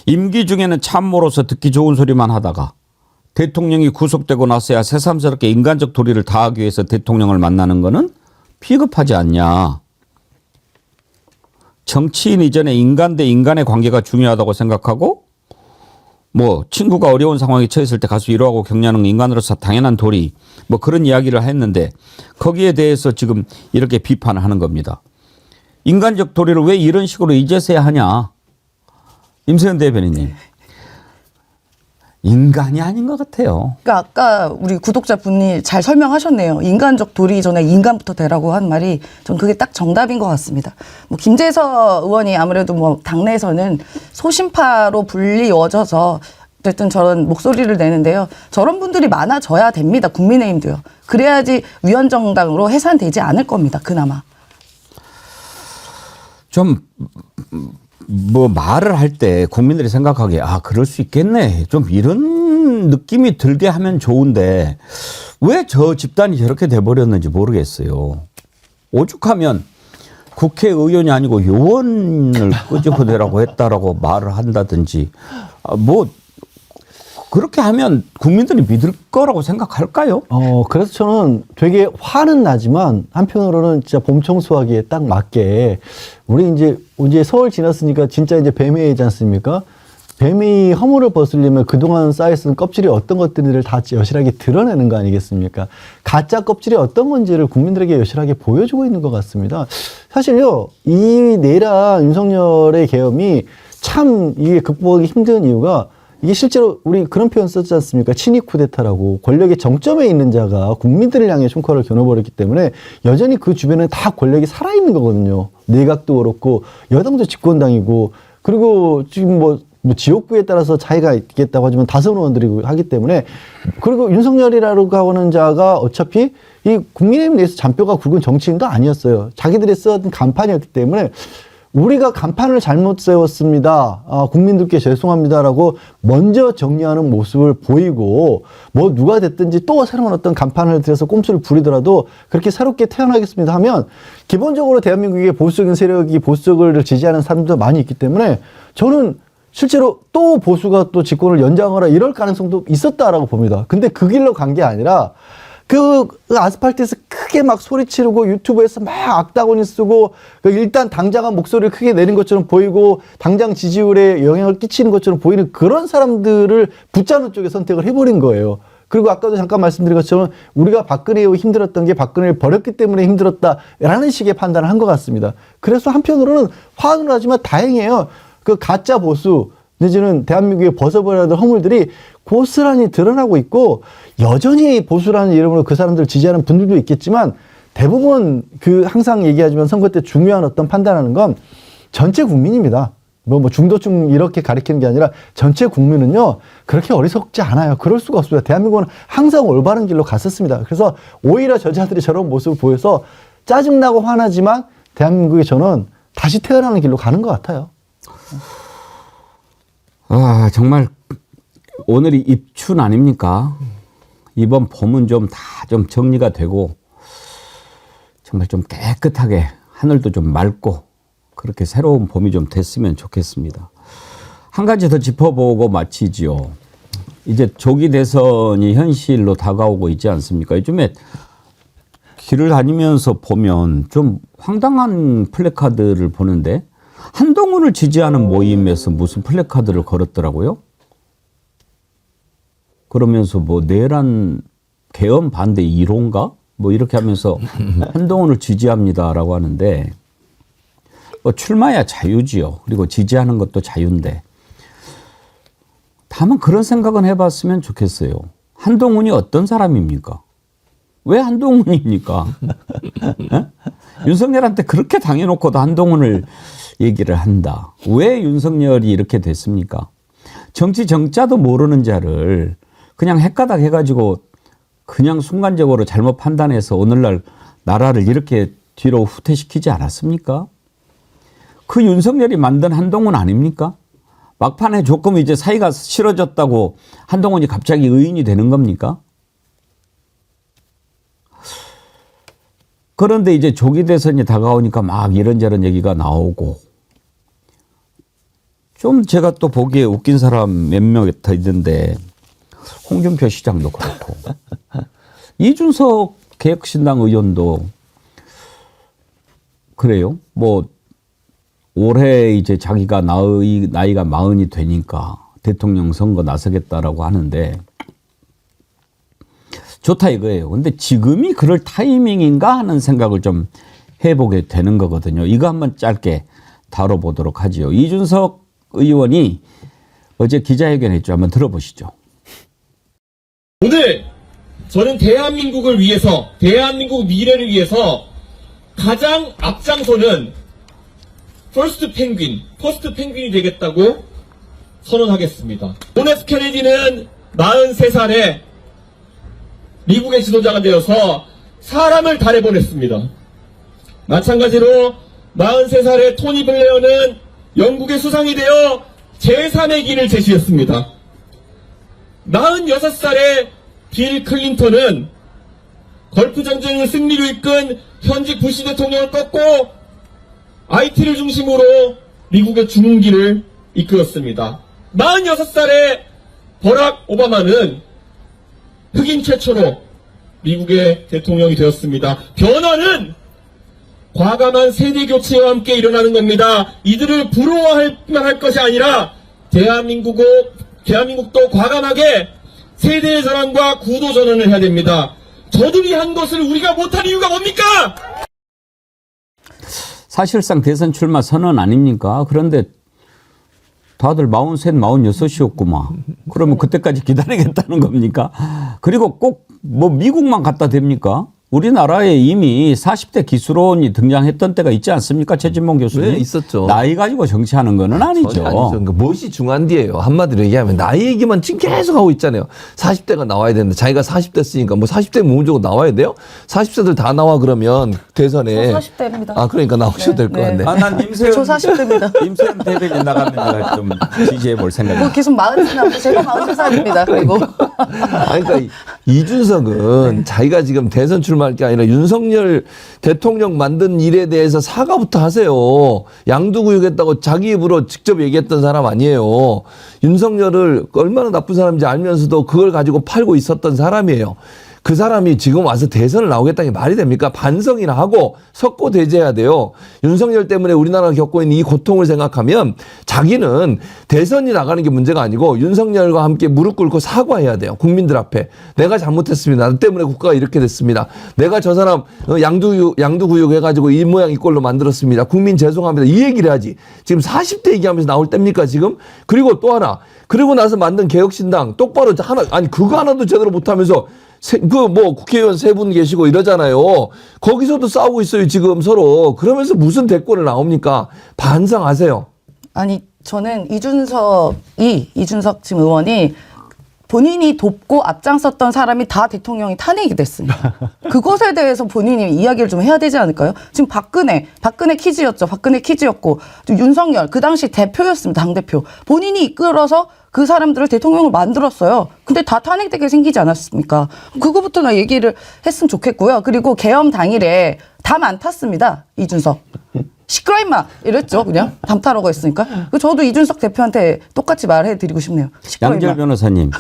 임기 중에는 참모로서 듣기 좋은 소리만 하다가 대통령이 구속되고 나서야 새삼스럽게 인간적 도리를 다하기 위해서 대통령을 만나는 거는 비겁하지 않냐. 정치인 이전에 인간 대 인간의 관계가 중요하다고 생각하고 뭐 친구가 어려운 상황에 처했을 때 가서 위로하고 격려하는 인간으로서 당연한 도리 뭐 그런 이야기를 했는데 거기에 대해서 지금 이렇게 비판을 하는 겁니다. 인간적 도리를 왜 이런 식으로 이제서야 하냐. 임세현 대변인님. 인간이 아닌 것 같아요. 그러니까 아까 우리 구독자분이 잘 설명하셨네요. 인간적 도리 전에 인간부터 되라고 한 말이 전 그게 딱 정답인 것 같습니다. 뭐 김재서 의원이 아무래도 뭐 당내에서는 소신파로 불리워져서 어쨌든 저런 목소리를 내는데요. 저런 분들이 많아져야 됩니다. 국민의힘도요. 그래야지 위헌정당으로 해산되지 않을 겁니다. 그나마. 좀 뭐 말을 할 때 국민들이 생각하기에 아 그럴 수 있겠네 좀 이런 느낌이 들게 하면 좋은데 왜 저 집단이 저렇게 돼버렸는지 모르겠어요. 오죽하면 국회의원이 아니고 요원을 끄집어내라고 했다라고 말을 한다든지 뭐 그렇게 하면 국민들이 믿을 거라고 생각할까요? 그래서 저는 되게 화는 나지만 한편으로는 진짜 봄 청소하기에 딱 맞게 우리 이제 서울 지났으니까 진짜 이제 뱀회이지 않습니까? 뱀이 허물을 벗으려면 그동안 쌓여있던 껍질이 어떤 것들을 다 여실하게 드러내는 거 아니겠습니까? 가짜 껍질이 어떤 건지를 국민들에게 여실하게 보여주고 있는 것 같습니다. 사실요, 이 내란 윤석열의 계엄이 참 이게 극복하기 힘든 이유가 이게 실제로 우리 그런 표현 썼지 않습니까? 친위 쿠데타라고 권력의 정점에 있는 자가 국민들을 향해 총칼을 겨눠버렸기 때문에 여전히 그 주변에 다 권력이 살아있는 거거든요. 내각도 그렇고 여당도 집권당이고 그리고 지금 뭐 지역구에 따라서 차이가 있겠다고 하지만 다선 의원들이 하기 때문에 그리고 윤석열이라고 하는 자가 어차피 이 국민의힘 내에서 잔뼈가 굵은 정치인도 아니었어요. 자기들이 써왔던 간판이었기 때문에 우리가 간판을 잘못 세웠습니다. 국민들께 죄송합니다라고 먼저 정리하는 모습을 보이고 뭐 누가 됐든지 또 새로운 어떤 간판을 들여서 꼼수를 부리더라도 그렇게 새롭게 태어나겠습니다 하면 기본적으로 대한민국의 보수적인 세력이 보수적을 지지하는 사람도 많이 있기 때문에 저는 실제로 또 보수가 또 집권을 연장하라 이럴 가능성도 있었다라고 봅니다. 근데 그 길로 간 게 아니라 그 아스팔트에서 크게 막 소리 지르고 유튜브에서 막 악다구니 쓰고 일단 당장한 목소리를 크게 내는 것처럼 보이고 당장 지지율에 영향을 끼치는 것처럼 보이는 그런 사람들을 붙잡는 쪽에 선택을 해버린 거예요. 그리고 아까도 잠깐 말씀드린 것처럼 우리가 박근혜에 힘들었던 게 박근혜를 버렸기 때문에 힘들었다라는 식의 판단을 한 것 같습니다. 그래서 한편으로는 화는 나지만 다행이에요. 그 가짜 보수 내지는 대한민국의 벗어버려야 될 허물들이 고스란히 드러나고 있고 여전히 보수라는 이름으로 그 사람들을 지지하는 분들도 있겠지만 대부분 그 항상 얘기하지만 선거 때 중요한 어떤 판단하는 건 전체 국민입니다. 뭐 중도층 이렇게 가리키는 게 아니라 전체 국민은요 그렇게 어리석지 않아요. 그럴 수가 없습니다. 대한민국은 항상 올바른 길로 갔었습니다. 그래서 오히려 저자들이 저런 모습을 보여서 짜증나고 화나지만 대한민국이 저는 다시 태어나는 길로 가는 것 같아요. 정말 오늘이 입춘 아닙니까? 이번 봄은 좀 다 좀 정리가 되고 정말 좀 깨끗하게 하늘도 좀 맑고 그렇게 새로운 봄이 좀 됐으면 좋겠습니다. 한 가지 더 짚어보고 마치지요. 이제 조기 대선이 현실로 다가오고 있지 않습니까? 요즘에 길을 다니면서 보면 좀 황당한 플래카드를 보는데 한동훈을 지지하는 모임에서 무슨 플래카드를 걸었더라고요. 그러면서 뭐 내란 계엄 반대 1호인가? 뭐 이렇게 하면서 한동훈을 지지합니다라고 하는데 출마야 자유지요. 그리고 지지하는 것도 자유인데 다만 그런 생각은 해봤으면 좋겠어요. 한동훈이 어떤 사람입니까? 왜 한동훈입니까? 윤석열한테 그렇게 당해놓고도 한동훈을 얘기를 한다. 왜 윤석열이 이렇게 됐습니까? 정치 정자도 모르는 자를 그냥 헷가닥 해가지고 그냥 순간적으로 잘못 판단해서 오늘날 나라를 이렇게 뒤로 후퇴시키지 않았습니까? 그 윤석열이 만든 한동훈 아닙니까? 막판에 조금 이제 사이가 싫어졌다고 한동훈이 갑자기 의인이 되는 겁니까? 그런데 이제 조기 대선이 다가오니까 막 이런저런 얘기가 나오고 좀 제가 또 보기에 웃긴 사람 몇 명 더 있는데 홍준표 시장도 그렇고 이준석 개혁신당 의원도 그래요. 뭐 올해 이제 자기가 나이가 40이 되니까 대통령 선거 나서겠다라고 하는데 좋다 이거예요. 근데 지금이 그럴 타이밍인가 하는 생각을 좀 해보게 되는 거거든요. 이거 한번 짧게 다뤄보도록 하지요. 이준석 의원이 어제 기자회견 했죠. 한번 들어보시죠. 오늘 저는 대한민국을 위해서, 대한민국 미래를 위해서 가장 앞장서는 퍼스트 펭귄이 되겠다고 선언하겠습니다. 존 F 케네디는 43살에 미국의 지도자가 되어서 사람을 달에 보냈습니다. 마찬가지로 43살의 토니 블레어는 영국의 수상이 되어 제3의 길을 제시했습니다. 46살의 빌 클린턴은 걸프 전쟁을 승리로 이끈 현직 부시 대통령을 꺾고 IT를 중심으로 미국의 중흥기를 이끌었습니다. 46살의 버락 오바마는 흑인 최초로 미국의 대통령이 되었습니다. 변화는 과감한 세대 교체와 함께 일어나는 겁니다. 이들을 부러워할 만 할 것이 아니라 대한민국도 과감하게 세대의 전환과 구도 전환을 해야 됩니다. 저들이 한 것을 우리가 못할 이유가 뭡니까? 사실상 대선 출마 선언 아닙니까? 그런데 다들 43, 46이었구만. 그러면 그때까지 기다리겠다는 겁니까? 그리고 꼭 뭐 미국만 갖다 댑니까? 우리나라에 이미 40대 기술원이 등장했던 때가 있지 않습니까? 최진봉 교수님. 네, 있었죠. 나이 가지고 정치하는 거는 아니죠. 전혀 아니죠. 그러니까 무엇이 중요한디예요. 한마디로 얘기하면 나이 얘기만 지금 계속 하고 있잖아요. 40대가 나와야 되는데 자기가 40대 쓰니까 뭐 40대 무조건 나와야 돼요? 40대들 다 나와 그러면 대선에. 저 40대입니다. 아 그러니까 나오셔도 될 것 네. 같네. 아, 난 임세현. 저 40대입니다. 임세현 대변인 나가면 내가 좀 지지해 볼 생각입니다. 뭐 계속 40살인데 제가 43살입니다. 그리고 아니, 그러니까 이준석은 자기가 지금 대선 출마할 게 아니라 윤석열 대통령 만든 일에 대해서 사과부터 하세요. 양두구육했다고 자기 입으로 직접 얘기했던 사람 아니에요. 윤석열을 얼마나 나쁜 사람인지 알면서도 그걸 가지고 팔고 있었던 사람이에요. 그 사람이 지금 와서 대선을 나오겠다는 게 말이 됩니까? 반성이나 하고 석고 대제해야 돼요. 윤석열 때문에 우리나라가 겪고 있는 이 고통을 생각하면 자기는 대선이 나가는 게 문제가 아니고 윤석열과 함께 무릎 꿇고 사과해야 돼요. 국민들 앞에. 내가 잘못했습니다. 나 때문에 국가가 이렇게 됐습니다. 내가 저 사람 양두구육 해가지고 이 모양 이 꼴로 만들었습니다. 국민 죄송합니다. 이 얘기를 해야지. 지금 40대 얘기하면서 나올 때입니까 지금? 그리고 또 하나. 그리고 나서 만든 개혁신당 똑바로 하나 아니 그거 하나도 제대로 못하면서 국회의원 3분 계시고 이러잖아요. 거기서도 싸우고 있어요, 지금 서로. 그러면서 무슨 대권을 나옵니까? 반성하세요. 아니 저는 이준석 지금 의원이 본인이 돕고 앞장섰던 사람이 다 대통령이 탄핵이 됐습니다. 그것에 대해서 본인이 이야기를 좀 해야 되지 않을까요? 지금 박근혜 키즈였죠. 박근혜 키즈였고 윤석열 그 당시 대표였습니다. 당대표. 본인이 이끌어서 그 사람들을 대통령을 만들었어요. 근데 다 탄핵되게 생기지 않았습니까? 그거부터 나 얘기를 했으면 좋겠고요. 그리고 계엄 당일에 담 안 탔습니다. 이준석. 시끄러 임마 이랬죠. 그냥 담 타라고 했으니까. 저도 이준석 대표한테 똑같이 말해드리고 싶네요. 시끄러 임마. 양재열 변호사님.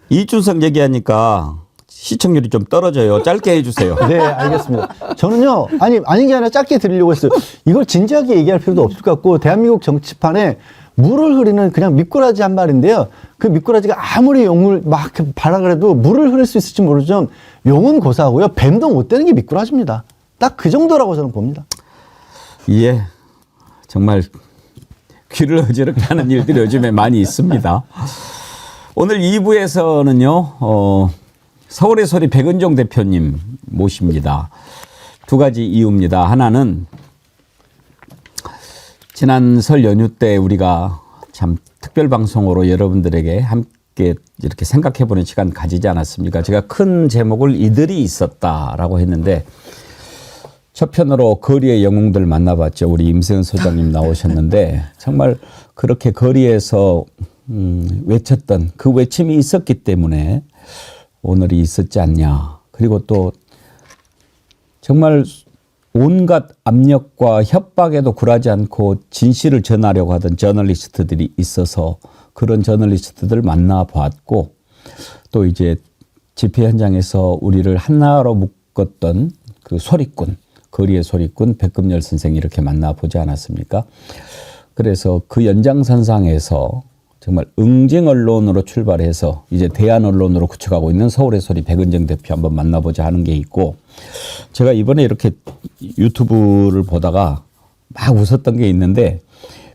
이준석 얘기하니까 시청률이 좀 떨어져요. 짧게 해주세요. 네, 알겠습니다. 저는요, 아닌 게 아니라 짧게 드리려고 했어요. 이걸 진지하게 얘기할 필요도 없을 것 같고, 대한민국 정치판에 물을 흐리는 그냥 미꾸라지 한 마리인데요. 그 미꾸라지가 아무리 용을 막 바라 그래도 물을 흐릴 수 있을지 모르지만 용은 고사하고요. 뱀도 못 되는 게 미꾸라지입니다. 딱 그 정도라고 저는 봅니다. 예. 정말 귀를 어지럽게 하는 일들이 요즘에 많이 있습니다. 오늘 2부에서는요, 서울의 소리 백은종 대표님 모십니다. 두 가지 이유입니다. 하나는 지난 설 연휴 때 우리가 참 특별 방송으로 여러분들에게 함께 이렇게 생각해보는 시간 가지지 않았습니까? 제가 큰 제목을 이들이 있었다라고 했는데 첫 편으로 거리의 영웅들 만나봤죠. 우리 임세은 소장님 나오셨는데 정말 그렇게 거리에서 외쳤던 그 외침이 있었기 때문에 오늘이 있었지 않냐. 그리고 또 정말 온갖 압력과 협박에도 굴하지 않고 진실을 전하려고 하던 저널리스트들이 있어서 그런 저널리스트들 만나봤고 또 이제 집회 현장에서 우리를 하나로 묶었던 그 소리꾼, 거리의 소리꾼 백금열 선생 이렇게 만나보지 않았습니까? 그래서 그 연장선상에서 정말 응징 언론으로 출발해서 이제 대안 언론으로 구축하고 있는 서울의 소리 백은정 대표 한번 만나보자 하는 게 있고 제가 이번에 이렇게 유튜브를 보다가 막 웃었던 게 있는데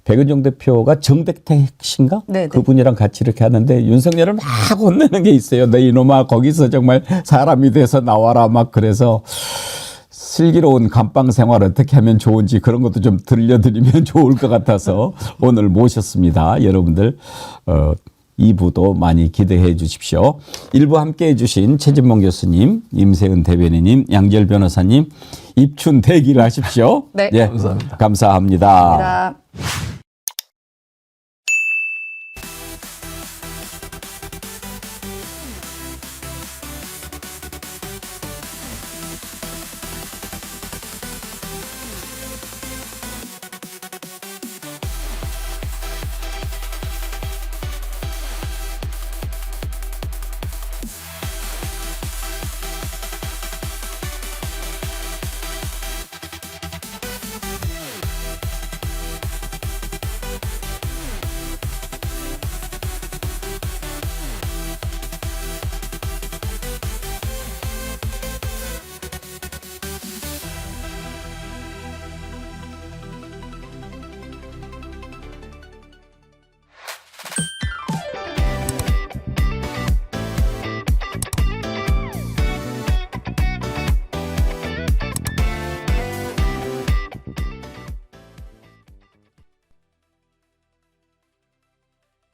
백은정 대표가 정백택 씨인가? 네네. 그분이랑 같이 이렇게 하는데 윤석열을 막 혼내는 게 있어요. 너 이놈아 거기서 정말 사람이 돼서 나와라 막 그래서 슬기로운 감방 생활 어떻게 하면 좋은지 그런 것도 좀 들려드리면 좋을 것 같아서 오늘 모셨습니다. 여러분들 2부도 많이 기대해 주십시오. 1부 함께해 주신 최진봉 교수님, 임세은 대변인님, 양재열 변호사님 입춘 대기를 하십시오. 네. 예, 감사합니다. 감사합니다.